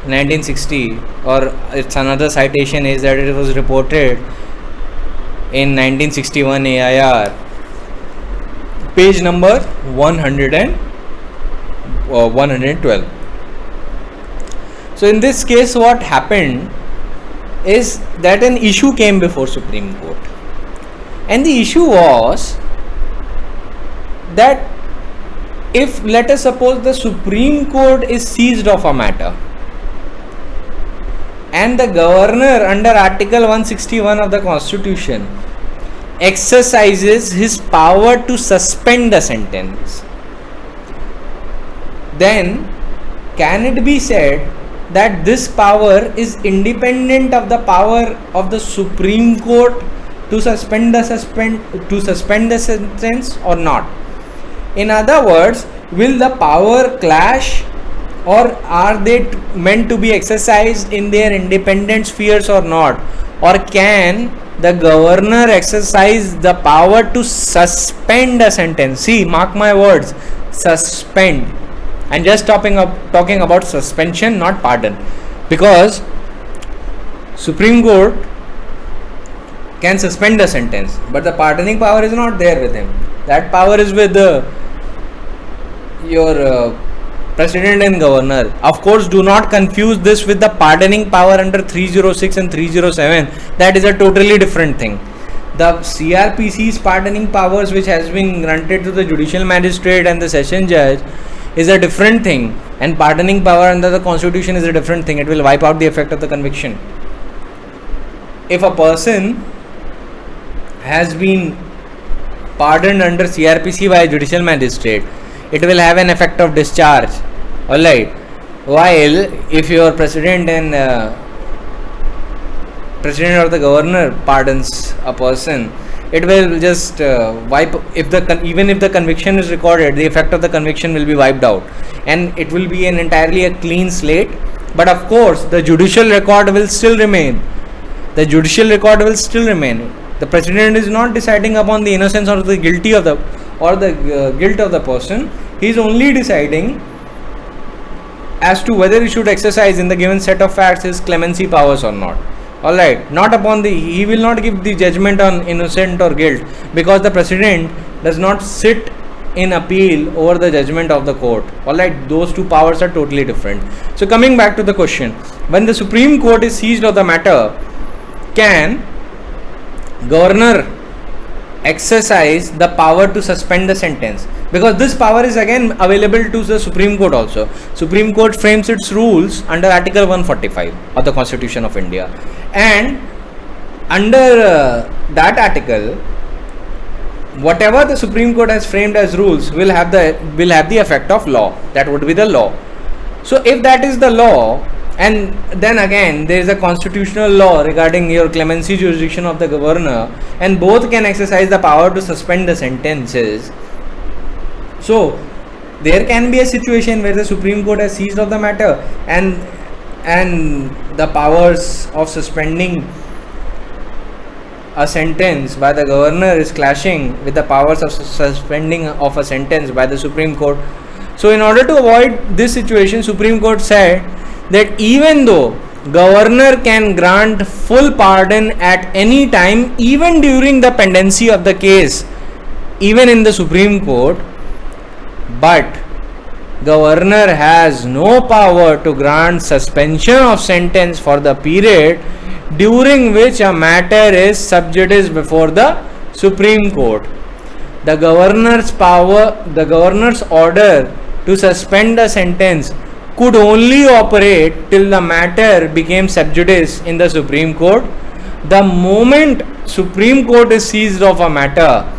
S1: 1960, or it's another citation is that it was reported in 1961 AIR, page number 112. So in this case, what happened is that an issue came before Supreme Court, and the issue was that if, let us suppose, the Supreme Court is seized of a matter and the governor under Article 161 of the Constitution exercises his power to suspend the sentence, then can it be said that this power is independent of the power of the Supreme Court to suspend the sentence or not? In other words, will the power clash, or are they meant to be exercised in their independent spheres or not? Or can the governor exercise the power to suspend a sentence? See, mark my words, suspend. I'm just talking about suspension, not pardon, because Supreme Court can suspend the sentence, but the pardoning power is not there with him. That power is with your president and governor. Of course, do not confuse this with the pardoning power under 306 and 307. That is a totally different thing. The CRPC's pardoning powers, which has been granted to the judicial magistrate and the session judge, is a different thing, and pardoning power under the Constitution is a different thing. It will wipe out the effect of the conviction. If a person has been pardoned under CRPC by a judicial magistrate, it will have an effect of discharge. Alright. While if your president or the governor pardons a person, it will just wipe. Even if the conviction is recorded, the effect of the conviction will be wiped out, and it will be entirely a clean slate. But of course, the judicial record will still remain. The president is not deciding upon the innocence or the guilt of the person. He is only deciding as to whether he should exercise in the given set of facts his clemency powers or not. Alright, he will not give the judgment on innocent or guilt, because the president does not sit in appeal over the judgment of the court. Alright, those two powers are totally different. So coming back to the question, when the Supreme Court is seized of the matter, can governor exercise the power to suspend the sentence? Because this power is again available to the Supreme Court also. Supreme Court frames its rules under Article 145 of the Constitution of India, and under that article, whatever the Supreme Court has framed as rules will have the effect of law. That would be the law. So if that is the law, and then again there is a constitutional law regarding your clemency jurisdiction of the governor, and both can exercise the power to suspend the sentences. So there can be a situation where the Supreme Court has seized of the matter, and the powers of suspending a sentence by the governor is clashing with the powers of suspending of a sentence by the Supreme Court. So in order to avoid this situation, Supreme Court said that even though governor can grant full pardon at any time, even during the pendency of the case, even in the Supreme Court, but governor has no power to grant suspension of sentence for the period during which a matter is sub judice before the Supreme Court. The governor's order to suspend the sentence could only operate till the matter became sub judice in the Supreme Court. The moment Supreme Court is seized of a matter,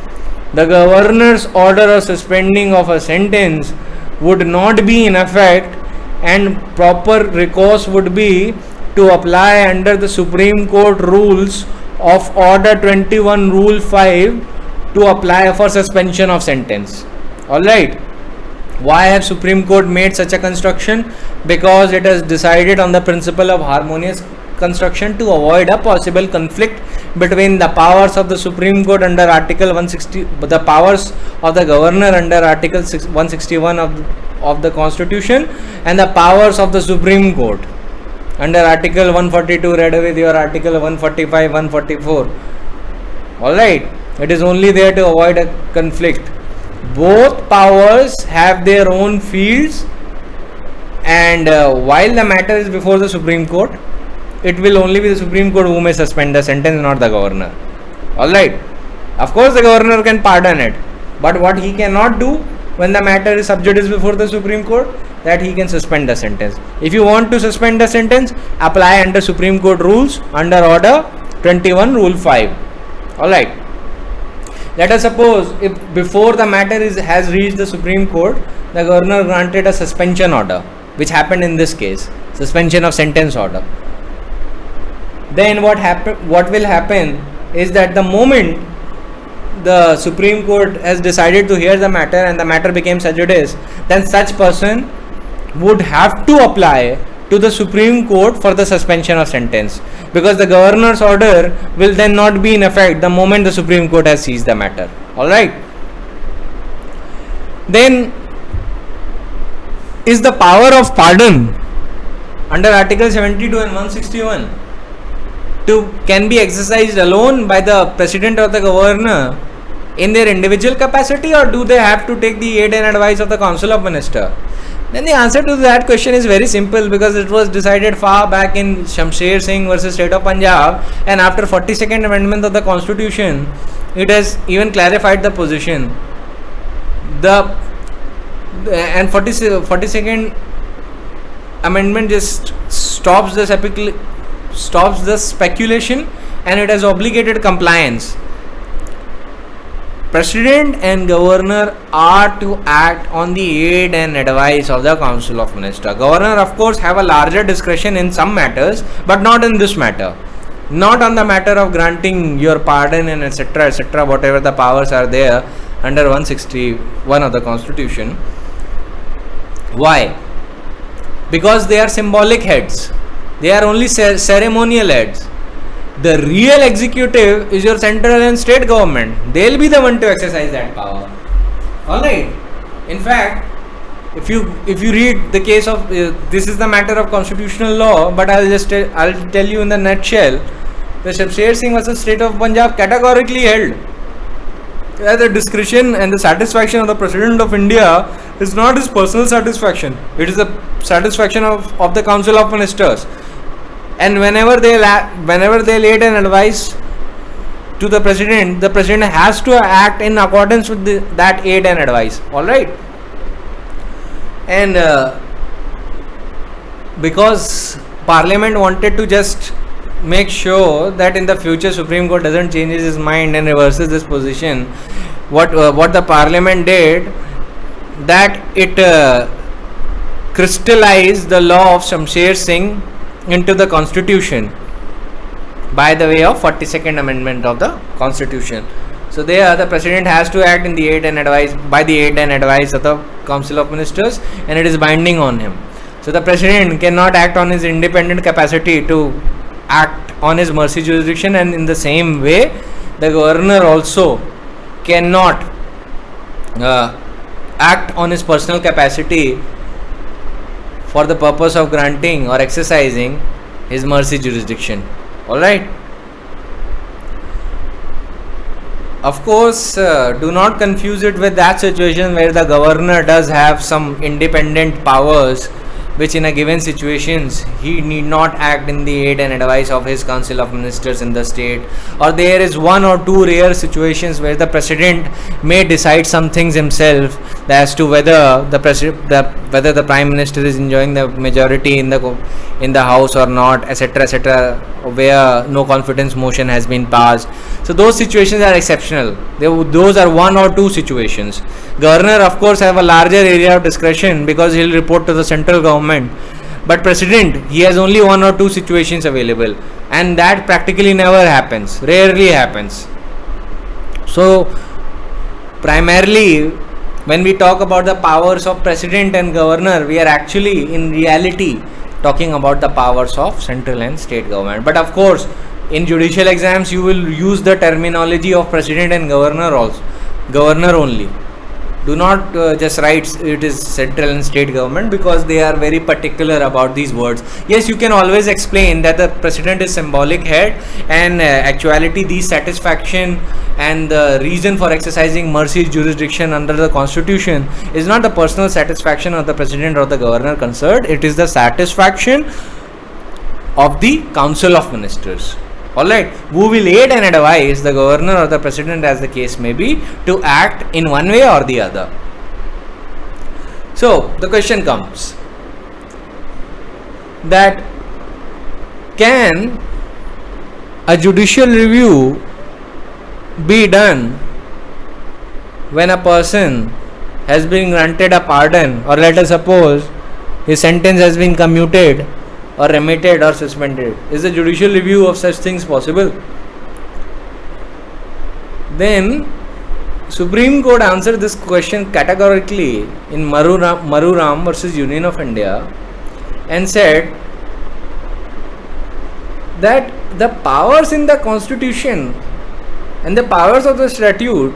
S1: the governor's order of suspending of a sentence would not be in effect, and proper recourse would be to apply under the Supreme Court rules of Order 21 Rule 5 to apply for suspension of sentence. Alright. Why have Supreme Court made such a construction? Because it has decided on the principle of harmonious construction to avoid a possible conflict between the powers of the Supreme Court under Article 160, the powers of the governor under Article 161 of the Constitution, and the powers of the Supreme Court. under article 142 read with your article 145, 144. Alright, it is only there to avoid a conflict. Both powers have their own fields, and while the matter is before the Supreme Court, it will only be the Supreme Court who may suspend the sentence, not the governor. Alright, of course the governor can pardon it, but what he cannot do when the matter is sub judice before the Supreme Court, that he can suspend the sentence. If you want to suspend the sentence, apply under Supreme Court rules under order 21 rule 5. Alright, let us suppose if before the matter has reached the Supreme Court, the governor granted a suspension order, which happened in this case, suspension of sentence order. Then what will happen is that the moment the Supreme Court has decided to hear the matter and the matter became sub judice, then such person would have to apply to the Supreme Court for the suspension of sentence, because the governor's order will then not be in effect the moment the Supreme Court has seized the matter. Alright. Then is the power of pardon under article 72 and 161 can be exercised alone by the president or the governor in their individual capacity, or do they have to take the aid and advice of the Council of Ministers? Then the answer to that question is very simple, because it was decided far back in Shamsher Singh versus State of Punjab, and after 42nd Amendment of the Constitution, it has even clarified the position. And 42nd Amendment just stops the speculation, and it has obligated compliance. President and governor are to act on the aid and advice of the Council of Ministers. Governor, of course, have a larger discretion in some matters, but not in this matter. Not on the matter of granting your pardon and etc., whatever the powers are there under 161 of the Constitution. Why? Because they are symbolic heads. They are only ceremonial heads. The real executive is your central and state government. They will be the one to exercise that power. Alright. In fact, if you read the case of this is the matter of constitutional law, but I'll tell you in the nutshell. The Shamsher Singh versus State of Punjab categorically held that the discretion and the satisfaction of the President of India is not his personal satisfaction. It is the satisfaction of the Council of Ministers. And whenever they laid an advice to the President has to act in accordance with that aid and advice. Alright. And because Parliament wanted to just make sure that in the future Supreme Court doesn't change his mind and reverses this position, what the Parliament did, that it crystallized the law of Shamsher Singh into the Constitution by the way of 42nd Amendment of the Constitution. So there the President has to act in the aid and advice by the aid and advice of the Council of Ministers, and it is binding on him. So the President cannot act on his independent capacity to act on his mercy jurisdiction, and in the same way the Governor also cannot act on his personal capacity for the purpose of granting or exercising his mercy jurisdiction. Alright. Of course, do not confuse it with that situation where the governor does have some independent powers, which in a given situations he need not act in the aid and advice of his Council of Ministers in the state, or there is one or two rare situations where the President may decide some things himself as to whether the Prime Minister is enjoying the majority in the House or not, etc., where no confidence motion has been passed. So those situations are exceptional. Those are one or two situations. Governor, of course, have a larger area of discretion because he will report to the central government. But President, he has only one or two situations available, and that practically never happens, rarely happens. So primarily when we talk about the powers of President and Governor, we are actually in reality talking about the powers of central and state government. But of course, in judicial exams you will use the terminology of President and Governor only. Do not just write it is central and state government, because they are very particular about these words. Yes, you can always explain that the president is symbolic head, and actuality the satisfaction and the reason for exercising mercy jurisdiction under the constitution is not the personal satisfaction of the president or the governor concerned, it is the satisfaction of the council of ministers. Alright, who will aid and advise the governor or the president, as the case may be, to act in one way or the other. So, the question comes that can a judicial review be done when a person has been granted a pardon, or let us suppose his sentence has been commuted or remitted or suspended? Is the judicial review of such things possible? Then Supreme Court answered this question categorically in Maruram versus Union of India, and said that the powers in the constitution and the powers of the statute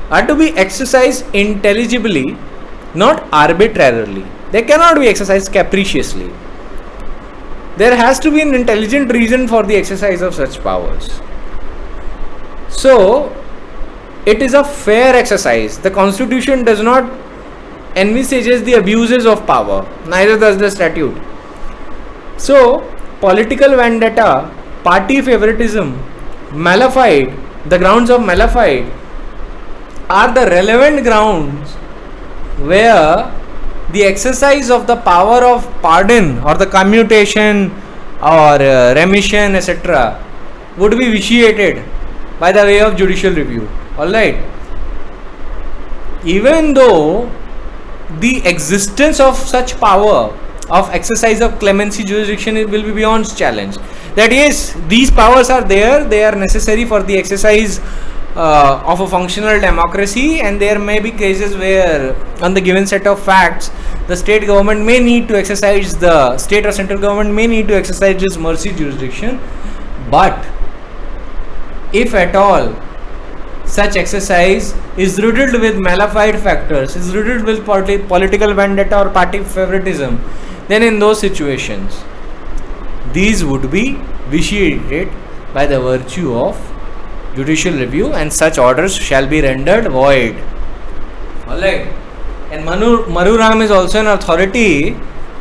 S1: are to be exercised intelligibly, not arbitrarily. They cannot be exercised capriciously. There has to be an intelligent reason for the exercise of such powers. So, it is a fair exercise. The constitution does not envisages the abuses of power, neither does the statute. So, political vendetta, party favoritism, malafide, the grounds of malafide are the relevant grounds where the exercise of the power of pardon or the commutation or remission, etc., would be vitiated by the way of judicial review. Alright. Even though the existence of such power of exercise of clemency jurisdiction will be beyond challenge. That yes, these powers are there, they are necessary for the exercise of a functional democracy, and there may be cases where on the given set of facts the state government may need to exercise, the state or central government may need to exercise this mercy jurisdiction. But if at all such exercise is riddled with malafide factors, is riddled with political vendetta or party favoritism, then in those situations these would be vitiated by the virtue of judicial review, and such orders shall be rendered void. Alright. And Maruram is also an authority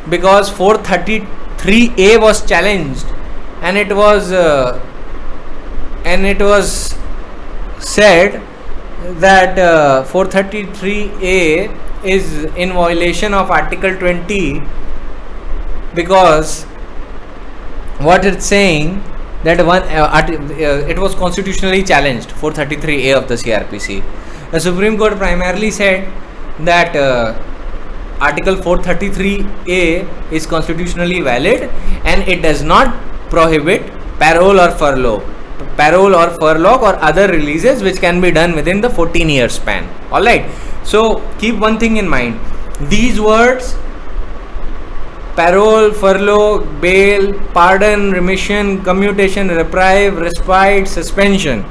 S1: because 433A was challenged, and it was said that 433A is in violation of Article 20, because what it's saying that it was constitutionally challenged, 433A of the CRPC. The Supreme Court primarily said that Article 433A is constitutionally valid, and it does not prohibit parole or furlough or other releases which can be done within the 14-year span. Alright, so keep one thing in mind. These words, parole, furlough, bail, pardon, remission, commutation, reprieve, respite, suspension,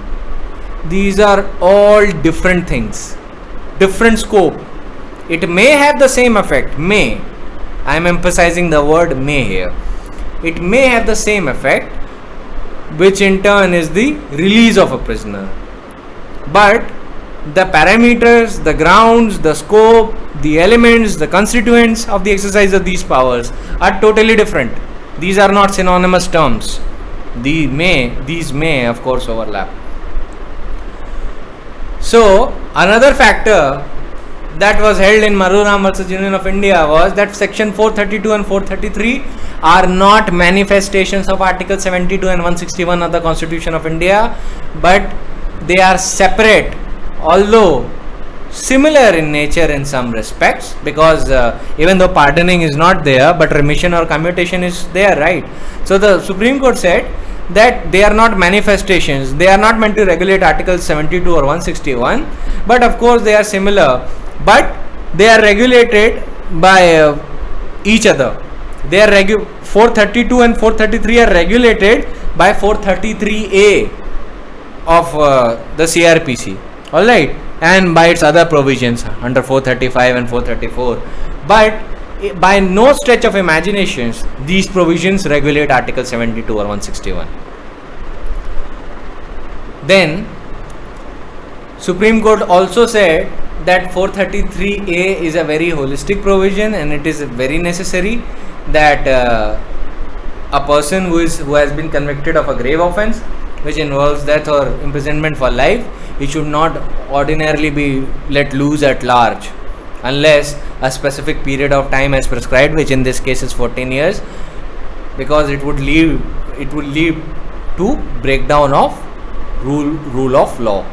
S1: these are all different things, different scope. It may have the same effect, may. I am emphasizing the word may here. It may have the same effect, which in turn is the release of a prisoner. But the parameters, the grounds, the scope, the elements, the constituents of the exercise of these powers are totally different. These are not synonymous terms. These may of course overlap. So another factor that was held in Maruram versus Union of India was that section 432 and 433 are not manifestations of Article 72 and 161 of the Constitution of India, but they are separate, although similar in nature in some respects, because even though pardoning is not there, but remission or commutation is there, right? So the Supreme Court said that they are not manifestations, they are not meant to regulate Article 72 or 161, but of course they are similar, but they are regulated by each other. They are 432 and 433 are regulated by 433A of the CRPC. Alright. and by its other provisions under 435 and 434. But by no stretch of imaginations these provisions regulate Article 72 or 161. Then Supreme Court also said that 433A is a very holistic provision and it is very necessary that a person who has been convicted of a grave offence which involves death or imprisonment for life, he should not ordinarily be let loose at large unless a specific period of time is prescribed, which in this case is 14 years, because it would lead to breakdown of rule of law.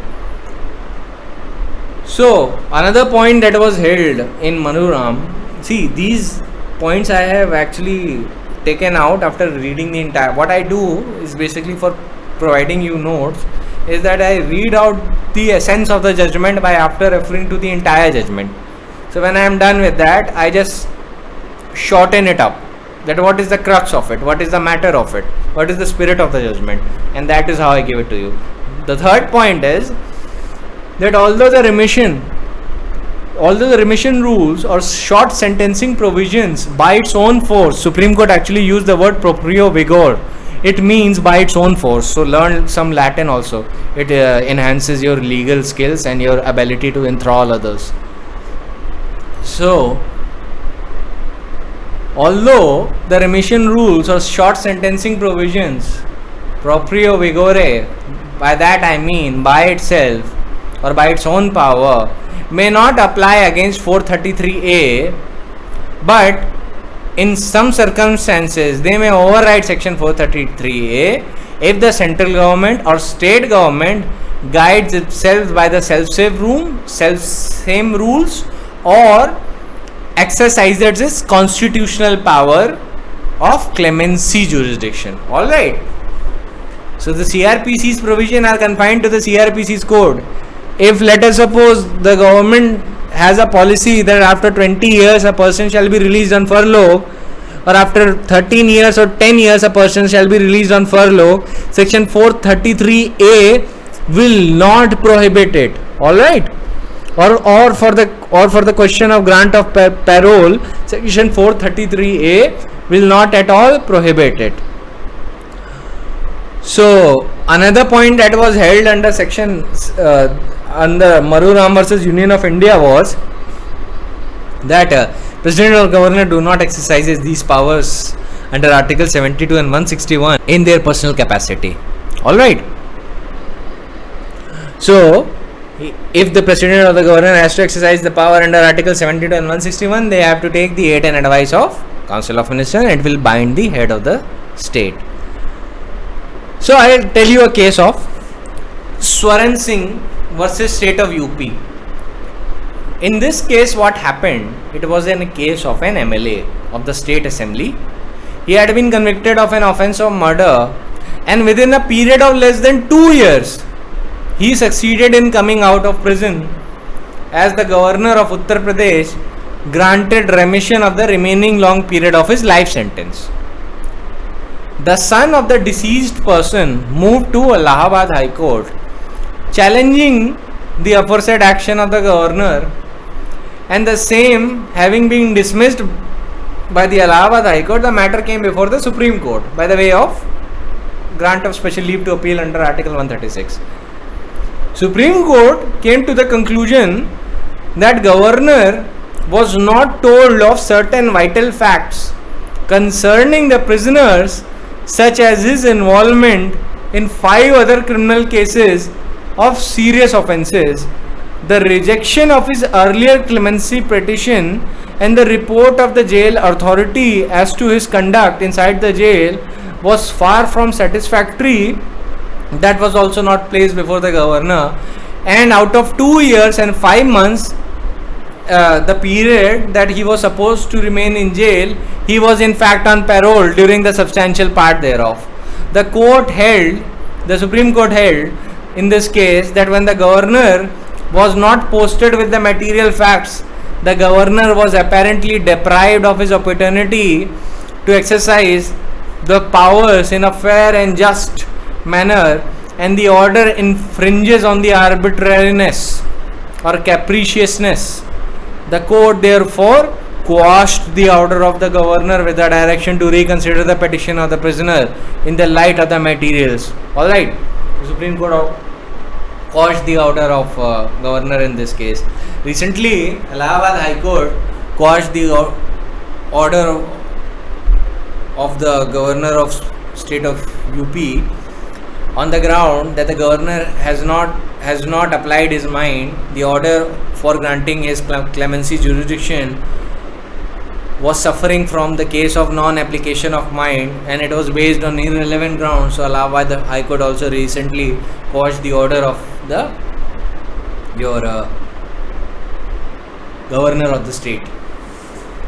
S1: So another point that was held in Manuram, see, these points I have actually taken out after reading the entire. What I do is basically for providing you notes is that I read out the essence of the judgment by after referring to the entire judgment. So when I am done with that, I just shorten it up, that what is the crux of it, what is the matter of it, what is the spirit of the judgment, and that is how I give it to you. The third point is that although the remission rules or short sentencing provisions by its own force, Supreme Court actually used the word proprio vigor. It means by its own force. So learn some Latin also. It enhances your legal skills and your ability to enthrall others. So although the remission rules or short sentencing provisions, proprio vigore, by that I mean by itself or by its own power, may not apply against 433A, but in some circumstances they may override section 433A if the central government or state government guides itself by the self-same rules or exercises its constitutional power of clemency jurisdiction. Alright. So the CRPC's provision are confined to the CRPC's code. If let us suppose the government has a policy that after 20 years a person shall be released on furlough, or after 13 years or 10 years a person shall be released on furlough, section 433A will not prohibit it. Alright. Or for the question of grant of parole, section 433A will not at all prohibit it. So another point that was held under section under Maruram versus Union of India was that President or Governor do not exercise these powers under Article 72 and 161 in their personal capacity. Alright. So if the President or the Governor has to exercise the power under Article 72 and 161, they have to take the aid and advice of Council of Ministers, and it will bind the head of the state. So I will tell you a case of Swaran Singh versus state of UP. In this case, what happened? It was in a case of an MLA of the state assembly. He had been convicted of an offence of murder, and within a period of less than 2 years, he succeeded in coming out of prison, as the governor of Uttar Pradesh granted remission of the remaining long period of his life sentence. The son of the deceased person moved to Allahabad High Court, challenging the aforesaid action of the governor, and the same having been dismissed by the Allahabad High Court, the matter came before the Supreme Court by the way of grant of special leave to appeal under Article 136. Supreme Court came to the conclusion that governor was not told of certain vital facts concerning the prisoners, such as his involvement in 5 other criminal cases of serious offences, the rejection of his earlier clemency petition, and the report of the jail authority as to his conduct inside the jail was far from satisfactory. That was also not placed before the governor, and out of 2 years and 5 months, the period that he was supposed to remain in jail, he was in fact on parole during the substantial part thereof. The Supreme Court held in this case that when the governor was not posted with the material facts, the governor was apparently deprived of his opportunity to exercise the powers in a fair and just manner, and the order infringes on the arbitrariness or capriciousness. The court therefore quashed the order of the governor with the direction to reconsider the petition of the prisoner in the light of the materials. Alright, the Supreme Court quashed the order of governor in this case. Recently, Allahabad High Court quashed the order of the governor of state of UP on the ground that the governor has not applied his mind. The order for granting his clemency jurisdiction was suffering from the case of non-application of mind, and it was based on irrelevant grounds. So Allahabad High Court also recently quashed the order of your governor of the state.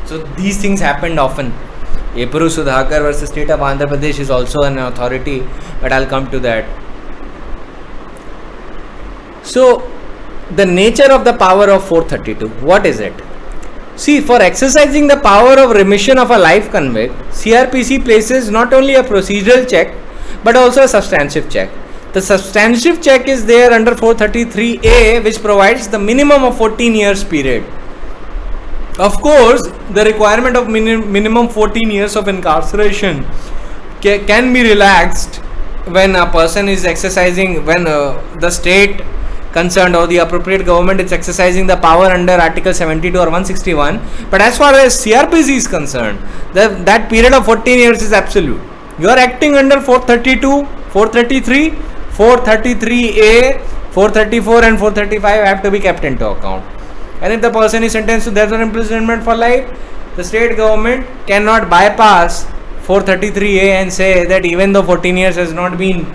S1: So these things happened often. Epuru Sudhakar versus State of Andhra Pradesh is also an authority, but I'll come to that. So the nature of the power of 432, what is it? See, for exercising the power of remission of a life convict, CRPC places not only a procedural check but also a substantive check. The substantive check is there under 433A, which provides the minimum of 14 years period. Of course, the requirement of minimum 14 years of incarceration can be relaxed when a person is exercising, when the state concerned or the appropriate government is exercising the power under Article 72 or 161. But as far as CRPC is concerned, that period of 14 years is absolute. You are acting under 432, 433, 433A, 434 and 435 have to be kept into account. And if the person is sentenced to death or imprisonment for life, the state government cannot bypass 433A and say that even though 14 years has not been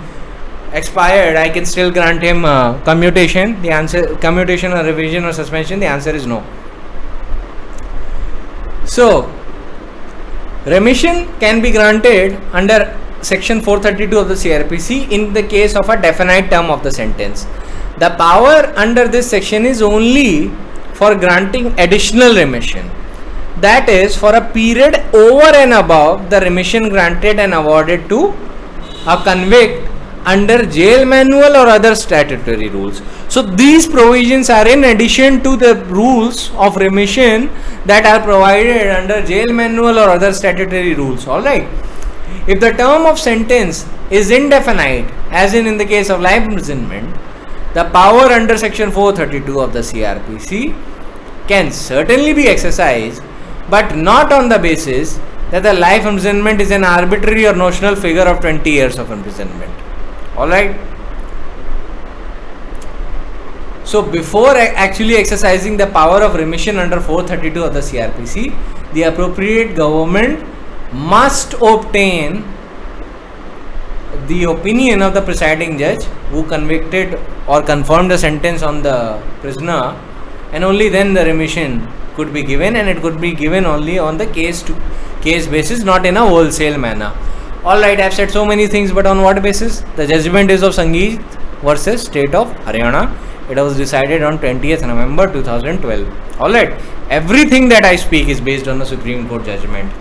S1: expired, I can still grant him commutation. The answer, commutation or revision or suspension, the answer is no. So, remission can be granted under section 432 of the CRPC in the case of a definite term of the sentence. The power under this section is only for granting additional remission, that is for a period over and above the remission granted and awarded to a convict under jail manual or other statutory rules. So these provisions are in addition to the rules of remission that are provided under jail manual or other statutory rules. Alright, if the term of sentence is indefinite, as in the case of life imprisonment, the power under section 432 of the CRPC can certainly be exercised, but not on the basis that the life imprisonment is an arbitrary or notional figure of 20 years of imprisonment. Alright. So before actually exercising the power of remission under 432 of the CRPC, the appropriate government must obtain the opinion of the presiding judge who convicted or confirmed the sentence on the prisoner, and only then the remission could be given, and it could be given only on the case to case basis, not in a wholesale manner. Alright, I have said so many things, but on what basis? The judgment is of Sangeet versus State of Haryana. It was decided on 20th November 2012. Alright, everything that I speak is based on the Supreme Court judgment.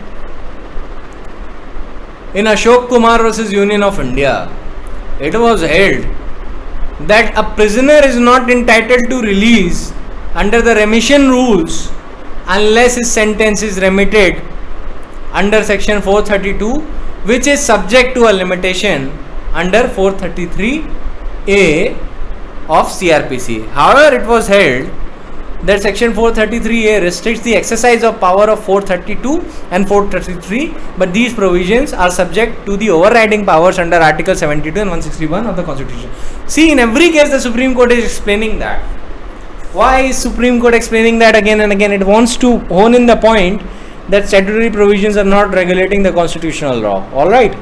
S1: In Ashok Kumar versus Union of India, it was held that a prisoner is not entitled to release under the remission rules unless his sentence is remitted under section 432, which is subject to a limitation under 433A of CRPC. However, it was held that section 433A restricts the exercise of power of 432 and 433, but these provisions are subject to the overriding powers under Article 72 and 161 of the Constitution. See, in every case the Supreme Court is explaining that. Why is Supreme Court explaining that again and again? It wants to hone in the point that statutory provisions are not regulating the constitutional law. Alright.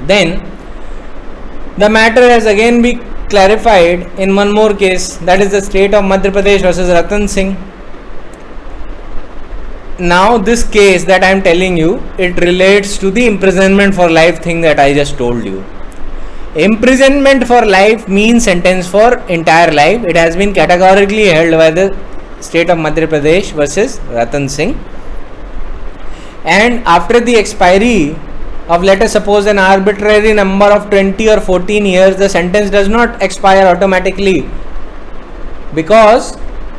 S1: Then, the matter has again been clarified in one more case, that is the state of Madhya Pradesh versus Ratan Singh. Now this case that I am telling you, it relates to the imprisonment for life thing that I just told you. Imprisonment for life means sentence for entire life. It has been categorically held by the state of Madhya Pradesh versus Ratan Singh. And after the expiry of, let us suppose, an arbitrary number of 20 or 14 years, the sentence does not expire automatically, because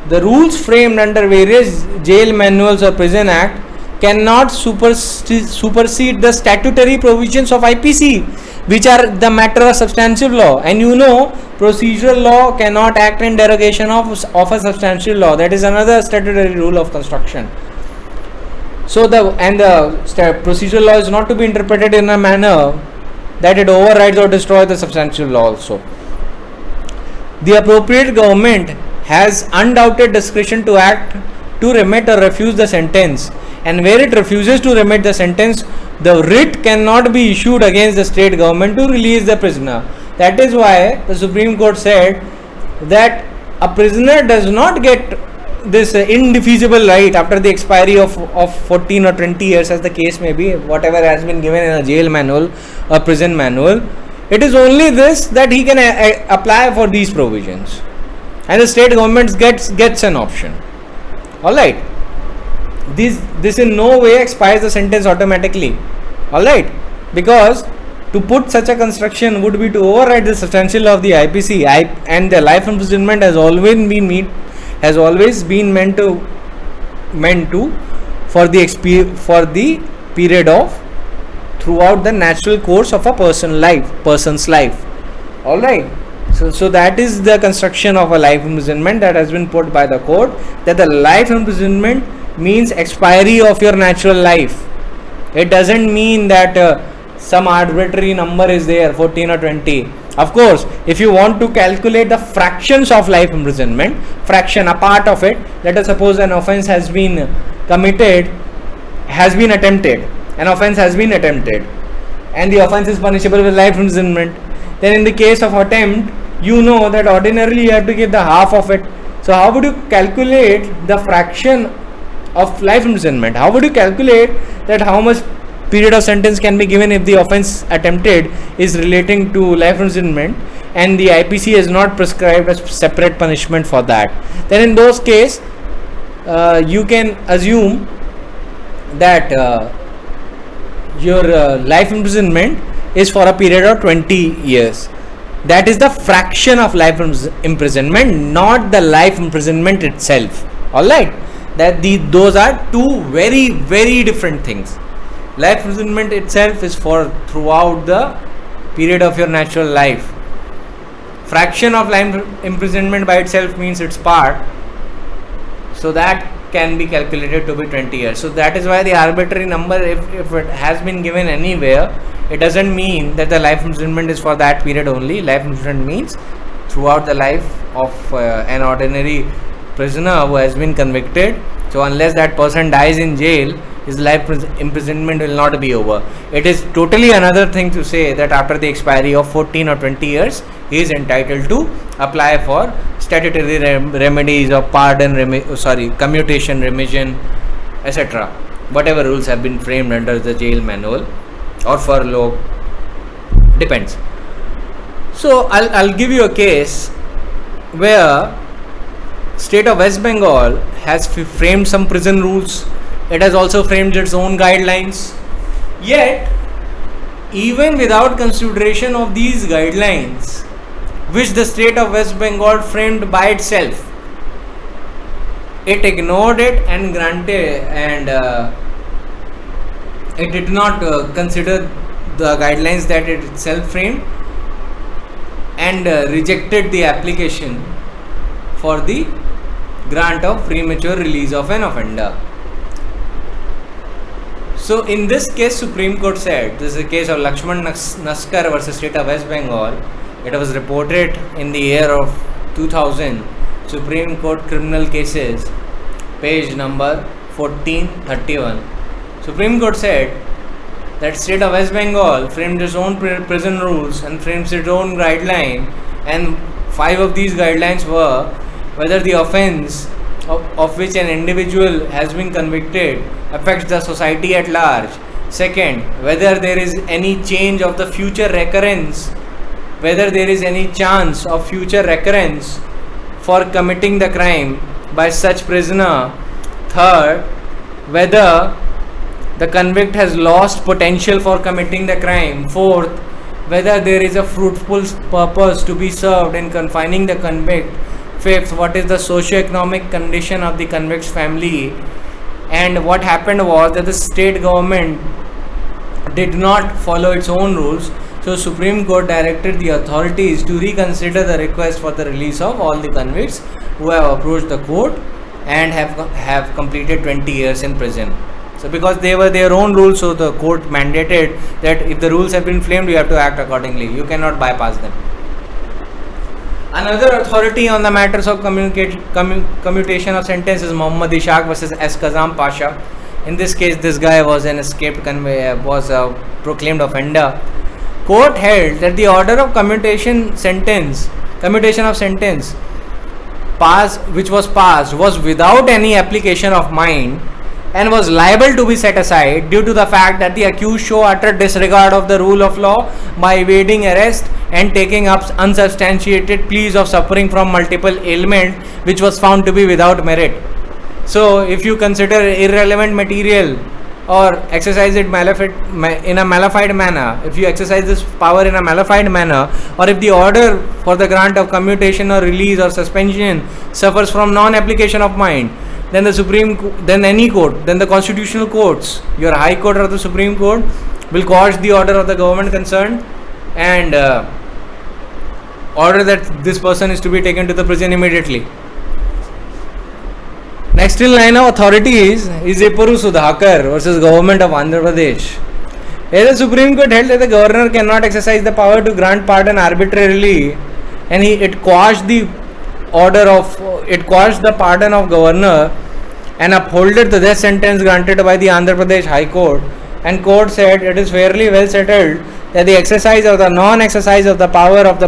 S1: the rules framed under various jail manuals or prison act cannot supersede the statutory provisions of IPC, which are the matter of substantive law. And you know, procedural law cannot act in derogation of a substantive law. That is another statutory rule of construction. So the procedural law is not to be interpreted in a manner that it overrides or destroys the substantive law also. The appropriate government has undoubted discretion to act to remit or refuse the sentence, and where it refuses to remit the sentence, the writ cannot be issued against the state government to release the prisoner. That is why the Supreme Court said that a prisoner does not get this indefeasible right after the expiry of 14 or 20 years, as the case may be, whatever has been given in a jail manual or prison manual. It is only this that he can apply for these provisions, and the state government gets an option. Alright, this in no way expires the sentence automatically. Alright, because to put such a construction would be to override the substantial law of the IPC, and the life imprisonment has always been meant to for the period of throughout the natural course of a person's life. Alright, so that is the construction of a life imprisonment that has been put by the court, that the life imprisonment means expiry of your natural life. It doesn't mean that some arbitrary number is there, 14 or 20. Of course, if you want to calculate the fractions of life imprisonment, a part of it, let us suppose an offense has been attempted, and the offense is punishable with life imprisonment. Then in the case of attempt, you know that ordinarily you have to give the half of it. So how would you calculate the fraction of life imprisonment? How would you calculate that how much period of sentence can be given if the offense attempted is relating to life imprisonment and the IPC has not prescribed a separate punishment for that? Then in those cases, you can assume that your life imprisonment is for a period of 20 years. That is the fraction of life imprisonment, not the life imprisonment itself. Alright, those are two very, very different things. Life imprisonment itself is for throughout the period of your natural life. Fraction of life imprisonment by itself means its part, so that can be calculated to be 20 years. So that is why the arbitrary number, if it has been given anywhere, it doesn't mean that the life imprisonment is for that period only. Life imprisonment means throughout the life of an ordinary prisoner who has been convicted. So unless that person dies in jail, his life imprisonment will not be over. It is totally another thing to say that after the expiry of 14 or 20 years, he is entitled to apply for statutory remedies of pardon, commutation, remission, etc. Whatever rules have been framed under the jail manual or furlough, depends. So I'll give you a case where state of West Bengal has framed some prison rules. It has also framed its own guidelines. Yet, even without consideration of these guidelines, which the state of West Bengal framed by itself, it ignored it and granted, and it did not consider the guidelines that it itself framed, and rejected the application for the grant of premature release of an offender. So in this case, Supreme Court said, this is a case of Lakshman Naskar versus State of West Bengal. It was reported in the year of 2000, Supreme Court Criminal Cases, page number 1431. Supreme Court said that State of West Bengal framed its own prison rules and frames its own guideline, and 5 of these guidelines were whether the offence of which an individual has been convicted affects the society at large. Second, whether there is any change of the future recurrence, whether there is any chance of future recurrence for committing the crime by such prisoner. Third, whether the convict has lost potential for committing the crime. Fourth, whether there is a fruitful purpose to be served in confining the convict Fifth, what is the socio-economic condition of the convict's family? And what happened was that the state government did not follow its own rules, so Supreme Court directed the authorities to reconsider the request for the release of all the convicts who have approached the court and have completed 20 years in prison. So because they were their own rules, so the court mandated that if the rules have been framed, you have to act accordingly. You cannot bypass them. Another authority on the matters of commutation of sentence is Muhammad Ishaq versus S. Kazam Pasha. In this case, this guy was an escaped was a proclaimed offender. Court held that the order of commutation of sentence which was passed was without any application of mind and was liable to be set aside due to the fact that the accused show utter disregard of the rule of law by evading arrest and taking up unsubstantiated pleas of suffering from multiple ailments which was found to be without merit. So if you consider irrelevant material or exercise it in a malified manner, if you exercise this power in a malified manner, or if the order for the grant of commutation or release or suspension suffers from non-application of mind, then the constitutional courts, your High Court or the Supreme Court, will quash the order of the government concerned and order that this person is to be taken to the prison immediately. Next in line of authorities is Ipuru Sudhakar versus Government of Andhra Pradesh. Here the Supreme Court held that the governor cannot exercise the power to grant pardon arbitrarily, and it quashed the pardon of governor and upholded the death sentence granted by the Andhra Pradesh High Court. And court said it is fairly well settled that the exercise or the non-exercise of the power of the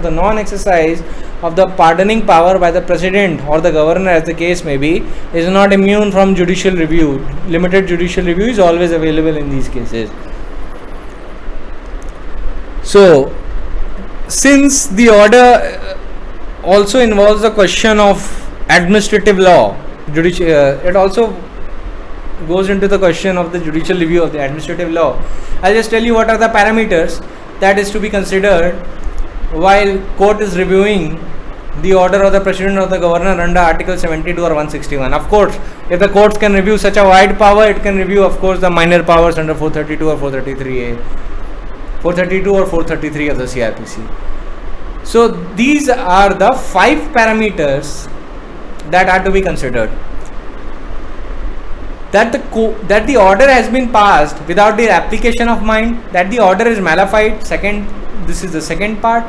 S1: non-exercise of the pardoning power by the president or the governor, as the case may be, is not immune from judicial review. Limited judicial review is always available in these cases. So, since the order also involves the question of administrative law, it also goes into the question of the judicial review of the administrative law. I'll just tell you what are the parameters that is to be considered while court is reviewing the order of the president or the governor under Article 72 or 161. Of course, if the courts can review such a wide power, it can review, of course, the minor powers under 432 or 433A, 432 or 433 of the CRPC. So these are the 5 parameters that are to be considered. That the order has been passed without the application of mind, that the order is malified. This is the second part.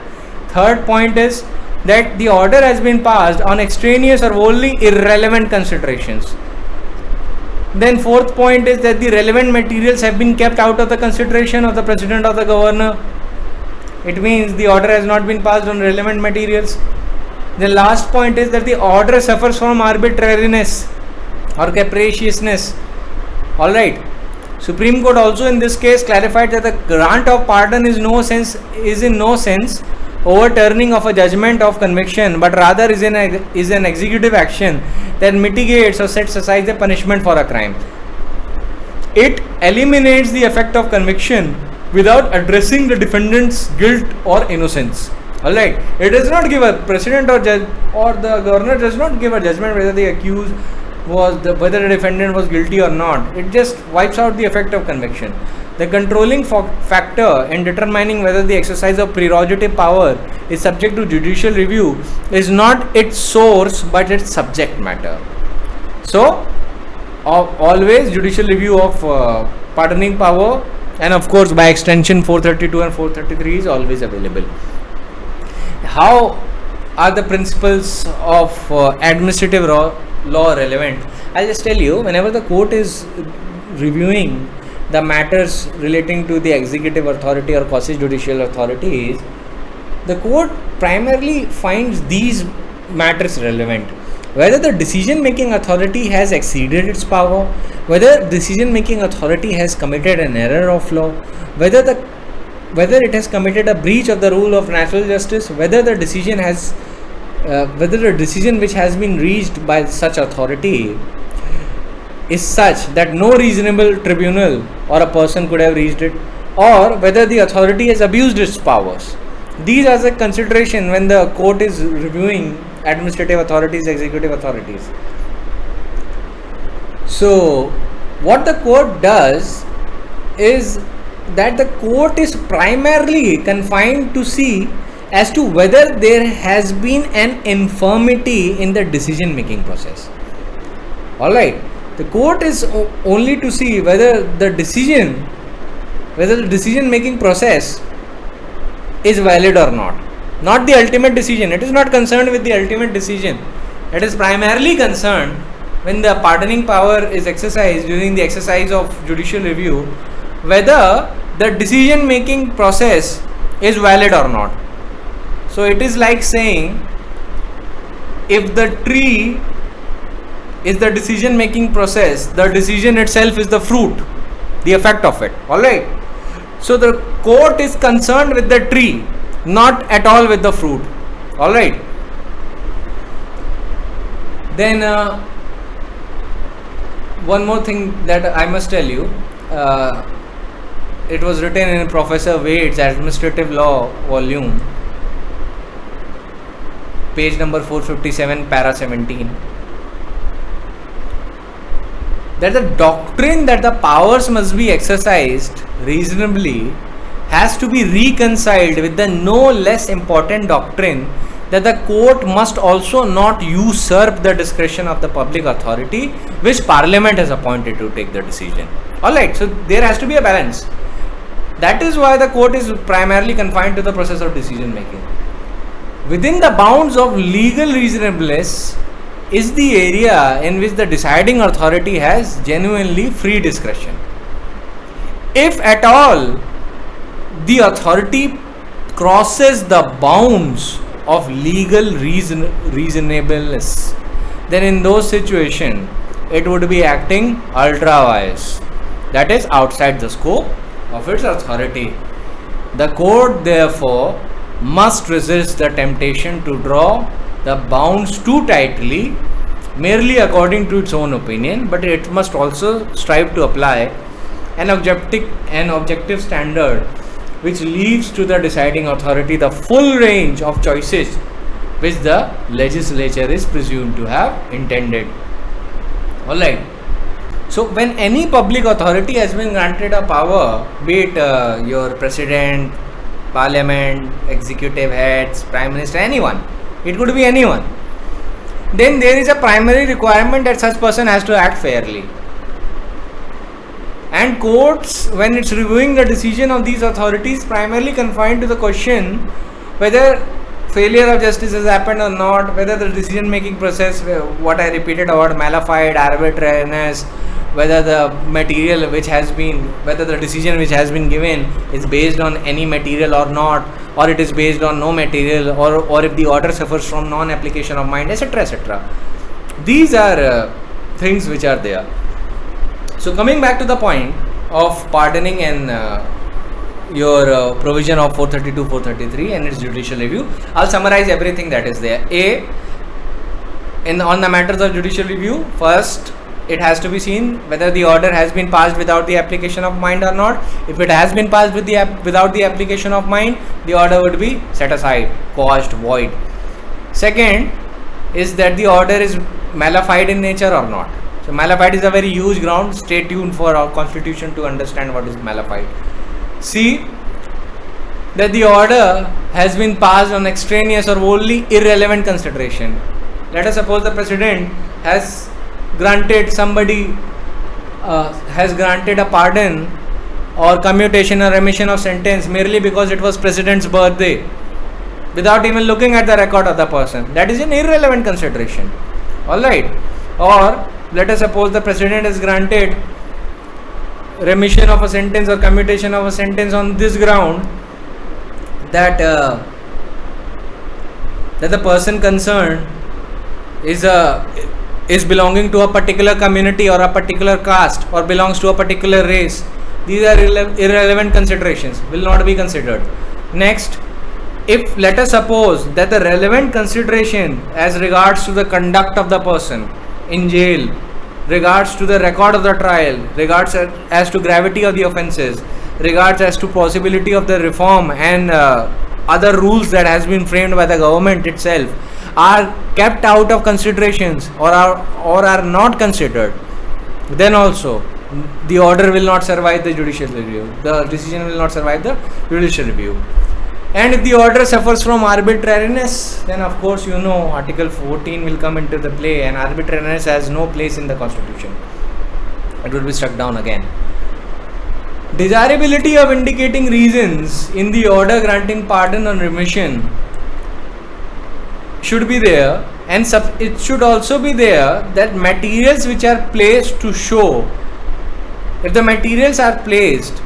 S1: Third point is that the order has been passed on extraneous or wholly irrelevant considerations. Then fourth point is that the relevant materials have been kept out of the consideration of the president or the governor. It means the order has not been passed on relevant materials. The last point is that the order suffers from arbitrariness or capriciousness. Alright. Supreme Court also in this case clarified that the grant of pardon is in no sense overturning of a judgment of conviction, but rather is an executive action that mitigates or sets aside the punishment for a crime. It eliminates the effect of conviction without addressing the defendant's guilt or innocence. Alright, it does not give a president or judge or the governor does not give a judgment whether the accused whether the defendant was guilty or not. It just wipes out the effect of conviction. The controlling factor in determining whether the exercise of prerogative power is subject to judicial review is not its source but its subject matter. So, always judicial review of pardoning power, and of course by extension 432 and 433 is always available. How are the principles of administrative law relevant? I'll just tell you, whenever the court is reviewing the matters relating to the executive authority or quasi-judicial authorities, the court primarily finds these matters relevant. Whether the decision-making authority has exceeded its power, whether decision-making authority has committed an error of law, whether it has committed a breach of the rule of natural justice, whether the decision which has been reached by such authority is such that no reasonable tribunal or a person could have reached it, or whether the authority has abused its powers. These are the consideration when the court is reviewing administrative authorities, executive authorities. So what the court does is that the court is primarily confined to see as to whether there has been an infirmity in the decision making process. Alright, the court is only to see whether the decision making process is valid or not the ultimate decision. It is not concerned with the ultimate decision. It is primarily concerned when the pardoning power is exercised during the exercise of judicial review, whether the decision making process is valid or not. So it is like saying, if the tree is the decision making process, the decision itself is the fruit, the effect of it. Alright. So the court is concerned with the tree, not at all with the fruit. Alright. Then one more thing that I must tell you. It was written in Professor Wade's Administrative Law volume, page number 457, para 17. That the doctrine that the powers must be exercised reasonably has to be reconciled with the no less important doctrine that the court must also not usurp the discretion of the public authority which Parliament has appointed to take the decision. Alright, so there has to be a balance. That is why the court is primarily confined to the process of decision making. Within the bounds of legal reasonableness is the area in which the deciding authority has genuinely free discretion. If at all the authority crosses the bounds of legal reasonableness, then in those situations it would be acting ultra vires, that is outside the scope of its authority. The court therefore must resist the temptation to draw the bounds too tightly merely according to its own opinion, but it must also strive to apply an objective standard which leaves to the deciding authority the full range of choices which the legislature is presumed to have intended. Alright. So when any public authority has been granted a power, be it your president, parliament, executive heads, prime minister, anyone, it could be anyone, then there is a primary requirement that such person has to act fairly. And courts, when it's reviewing the decision of these authorities, primarily confined to the question whether failure of justice has happened or not, whether the decision making process, what I repeated about malafide, arbitrariness, whether the material which has been, whether the decision which has been given is based on any material or not, or it is based on no material, or if the order suffers from non-application of mind, etc., etc. These are things which are there. So coming back to the point of pardoning and your provision of 432, 433 and its judicial review, I'll summarize everything that is there. On the matters of judicial review, first, it has to be seen whether the order has been passed without the application of mind or not. If it has been passed without the application of mind, the order would be set aside, quashed, void. Second is that the order is malafide in nature or not. So malafide is a very huge ground. Stay tuned for our constitution to understand what is malafide. C, that the order has been passed on extraneous or wholly irrelevant consideration. Let us suppose the president has granted a pardon or commutation or remission of sentence merely because it was president's birthday, without even looking at the record of the person. That is an irrelevant consideration. Alright. Or let us suppose the president has granted remission of a sentence or commutation of a sentence on this ground that the person concerned is belonging to a particular community or a particular caste or belongs to a particular race. These are irrelevant considerations, will not be considered. Next, if let us suppose that the relevant consideration as regards to the conduct of the person in jail, regards to the record of the trial, regards as to gravity of the offences, regards as to possibility of the reform and other rules that has been framed by the government itself are kept out of considerations or are not considered, then also the order will not survive the judicial review. The decision will not survive the judicial review. And if the order suffers from arbitrariness, then of course Article 14 will come into the play, and arbitrariness has no place in the Constitution. It will be struck down again. Desirability of indicating reasons in the order granting pardon or remission should be there, and it should also be there that materials which are placed to show, if the materials are placed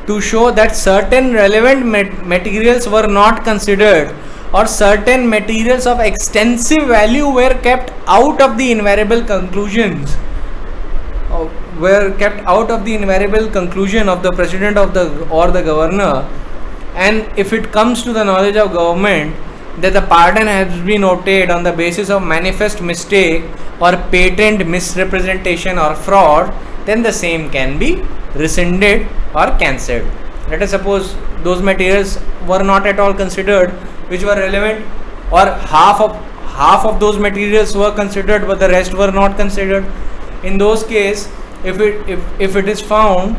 S1: to show that certain relevant materials were not considered, or certain materials of extensive value were kept out of the invariable conclusions, of the president or the governor, and if it comes to the knowledge of government that the pardon has been obtained on the basis of manifest mistake or patent misrepresentation or fraud, then the same can be rescinded or cancelled. Let us suppose those materials were not at all considered which were relevant, or half of those materials were considered but the rest were not considered. In those cases, if it is found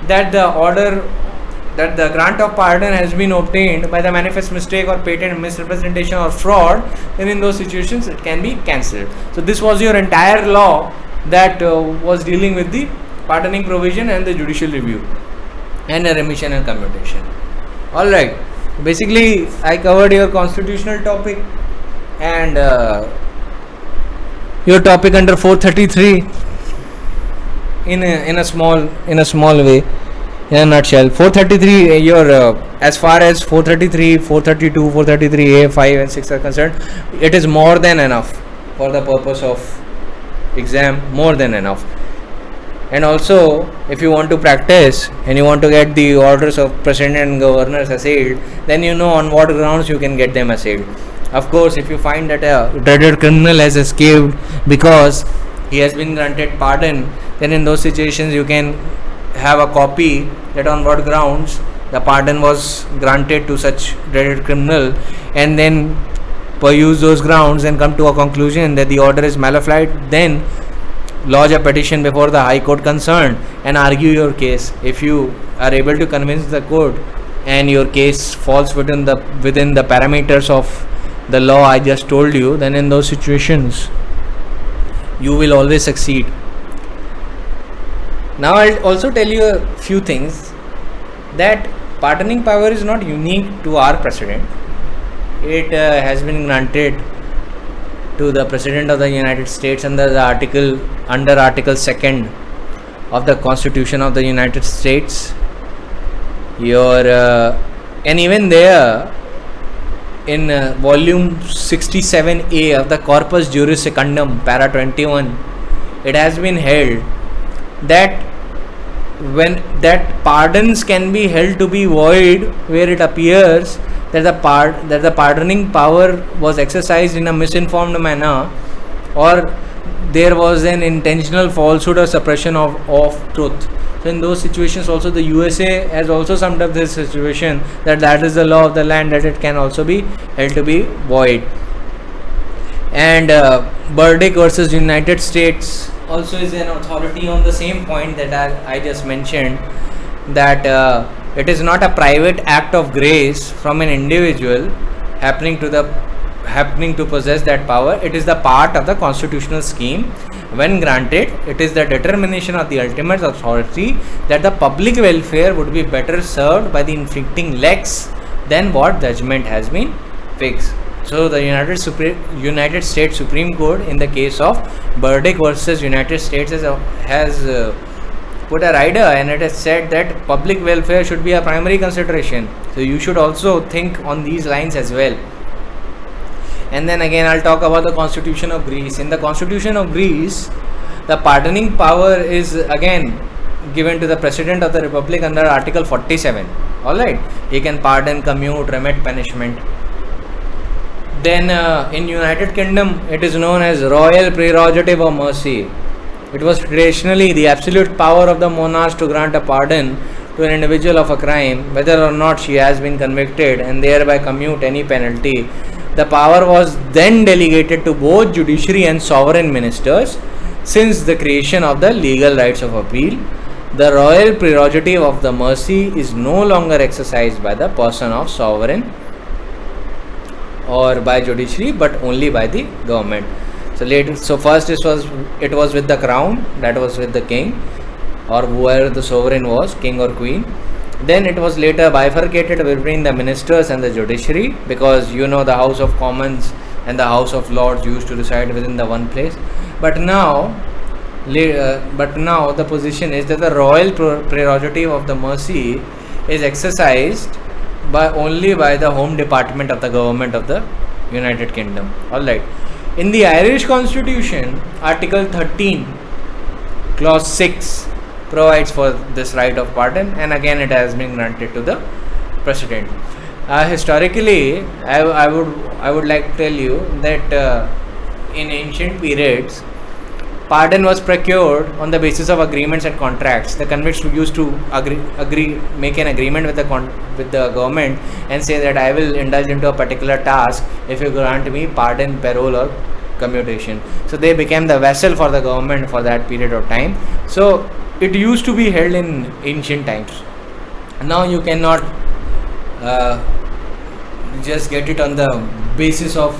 S1: that the grant of pardon has been obtained by the manifest mistake or patent misrepresentation or fraud, then in those situations it can be cancelled. So this was your entire law that was dealing with the pardoning provision and the judicial review and the remission and commutation. Alright, basically I covered your constitutional topic and your topic under 433 in a small way, in a nutshell. 433, your as far as 433, 432, 433A, 5 and 6 are concerned, it is more than enough for the purpose of exam, more than enough. And also, if you want to practice and you want to get the orders of president and governors assailed, then you know on what grounds you can get them assailed. Of course, if you find that a dreaded criminal has escaped because he has been granted pardon, then in those situations you can have a copy that on what grounds the pardon was granted to such dreaded criminal, and then peruse those grounds and come to a conclusion that the order is malafide, then lodge a petition before the High Court concerned and argue your case. If you are able to convince the court and your case falls within the parameters of the law I just told you, then in those situations you will always succeed. Now I'll also tell you a few things, that pardoning power is not unique to our president. It has been granted to the President of the United States under Article 2nd of the Constitution of the United States. And even there in volume 67A of the Corpus Juris Secundum, para 21, it has been held that pardons can be held to be void where it appears that the pardoning power was exercised in a misinformed manner, or there was an intentional falsehood or suppression of truth. So in those situations also the USA has also summed up this situation, that is the law of the land, that it can also be held to be void. And Burdick versus United States also is an authority on the same point that I just mentioned, that it is not a private act of grace from an individual happening to possess that power. It is the part of the constitutional scheme. When granted, it is the determination of the ultimate authority that the public welfare would be better served by the inflicting lex than what judgment has been fixed. So the United States Supreme Court in the case of Burdick versus United States has put a rider, and it has said that public welfare should be a primary consideration. So you should also think on these lines as well. And then again I'll talk about the Constitution of Greece. In the Constitution of Greece, the pardoning power is again given to the President of the Republic under Article 47. Alright, he can pardon, commute, remit punishment. Then in United Kingdom, it is known as Royal Prerogative of Mercy. It was traditionally the absolute power of the monarchs to grant a pardon to an individual of a crime, whether or not she has been convicted, and thereby commute any penalty, the power was then delegated to both judiciary and sovereign ministers. Since the creation of the legal rights of appeal, the royal prerogative of the mercy is no longer exercised by the person of sovereign or by judiciary, but only by the government. So first it was with the crown, that was with the king, or whoever the sovereign was, king or queen. Then it was later bifurcated between the ministers and the judiciary, because the House of Commons and the House of Lords used to reside within the one place. But now the position is that the royal prerogative of the mercy is exercised only by the Home Department of the government of the United Kingdom. Alright. In the Irish Constitution, Article 13, Clause 6 provides for this right of pardon, and again it has been granted to the President. Historically, I would like to tell you that in ancient periods, pardon was procured on the basis of agreements and contracts. The convicts used to make an agreement with the government and say that I will indulge into a particular task if you grant me pardon, parole, or commutation. So they became the vessel for the government for that period of time. So it used to be held in ancient times. Now you cannot just get it on the basis of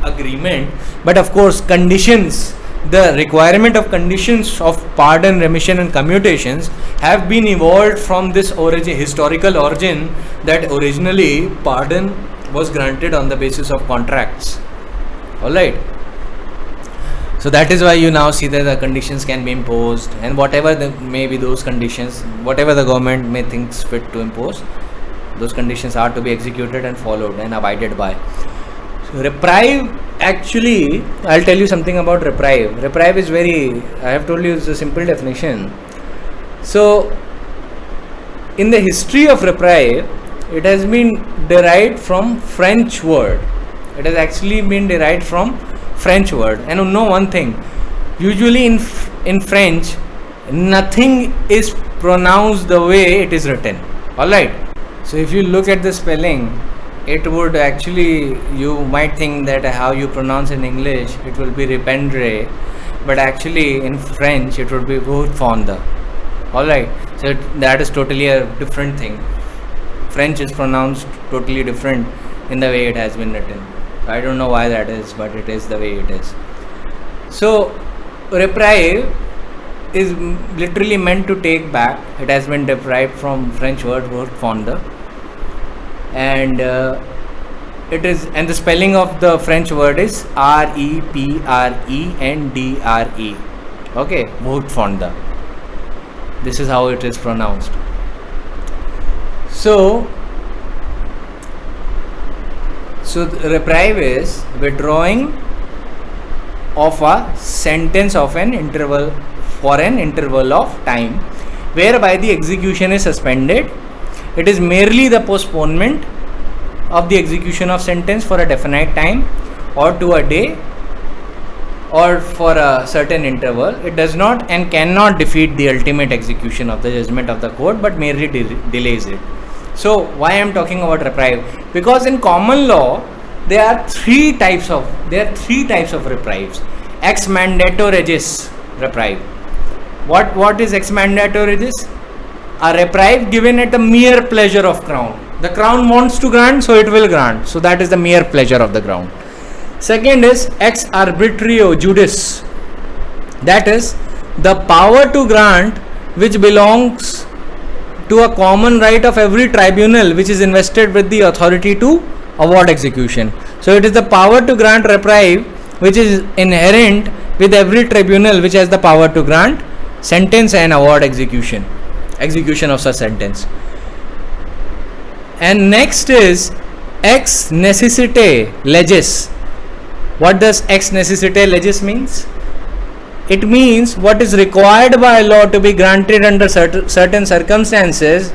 S1: agreement, but of course conditions, the requirement of conditions of pardon, remission and commutations have been evolved from this historical origin, that originally pardon was granted on the basis of contracts. Alright. So that is why you now see that the conditions can be imposed, and whatever may be those conditions, whatever the government may think fit to impose, those conditions are to be executed and followed and abided by. So reprieve, actually, I'll tell you something about reprieve. Reprieve is I have told you it's a simple definition. So in the history of reprieve, it has been derived from French word. It has actually been derived from French word. And you know one thing, usually in French, nothing is pronounced the way it is written. Alright. So if you look at the spelling, it would actually, you might think that how you pronounce in English, it will be répandre, but actually in French it would be reprendre. Alright, so that is totally a different thing. French is pronounced totally different in the way it has been written. I don't know why that is, but it is the way it is. So reprieve is literally meant to take back. It has been derived from French word reprendre. And it is, and the spelling of the French word is reprendre. Okay, reprendre. This is how it is pronounced. So reprieve is withdrawing of a sentence of an interval for an interval of time whereby the execution is suspended. It is merely the postponement of the execution of sentence for a definite time or to a day or for a certain interval. It does not and cannot defeat the ultimate execution of the judgment of the court, but merely delays it. So why I am talking about reprieve? Because in common law there are three types of reprieves. Ex mandato regis reprieve. What is ex mandato regis? A reprieve given at the mere pleasure of crown. The crown wants to grant, so it will grant. So that is the mere pleasure of the crown. Second is ex arbitrio judice. That is the power to grant which belongs to a common right of every tribunal which is invested with the authority to award execution. So it is the power to grant reprieve which is inherent with every tribunal which has the power to grant sentence and award execution of such sentence. And next is ex necessite legis. What does ex necessite legis means? It means what is required by law to be granted under certain circumstances,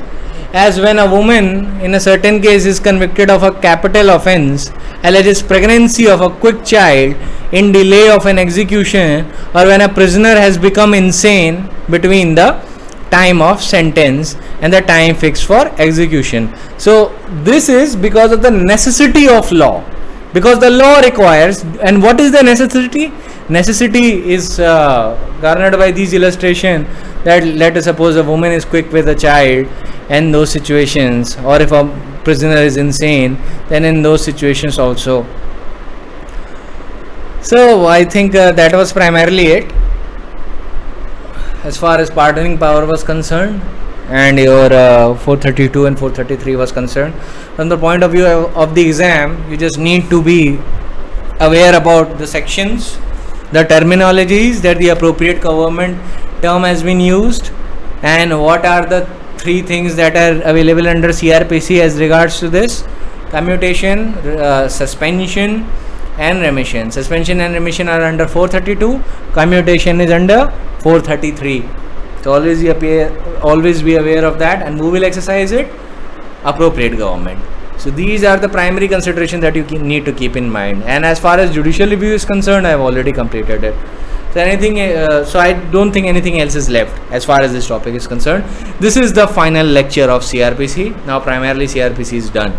S1: as when a woman in a certain case is convicted of a capital offence, alleges pregnancy of a quick child in delay of an execution, or when a prisoner has become insane between the time of sentence and the time fixed for execution. So this is because of the necessity of law, because the law requires. And what is the necessity? Necessity is garnered by these illustration, that let us suppose a woman is quick with a child, and those situations, or if a prisoner is insane, then in those situations also. So I think that was primarily it as far as pardoning power was concerned, and your 432 and 433 was concerned. From the point of view of the exam, you just need to be aware about the sections, the terminologies, that the appropriate government term has been used, and what are the three things that are available under CRPC as regards to this: commutation, suspension and remission. Suspension and remission are under 432, commutation is under 433. So always be aware of that, and who will exercise it? Appropriate government. So these are the primary considerations that you need to keep in mind. And as far as judicial review is concerned, I have already completed it. So I don't think anything else is left as far as this topic is concerned. This is the final lecture of CRPC. Now primarily CRPC is done.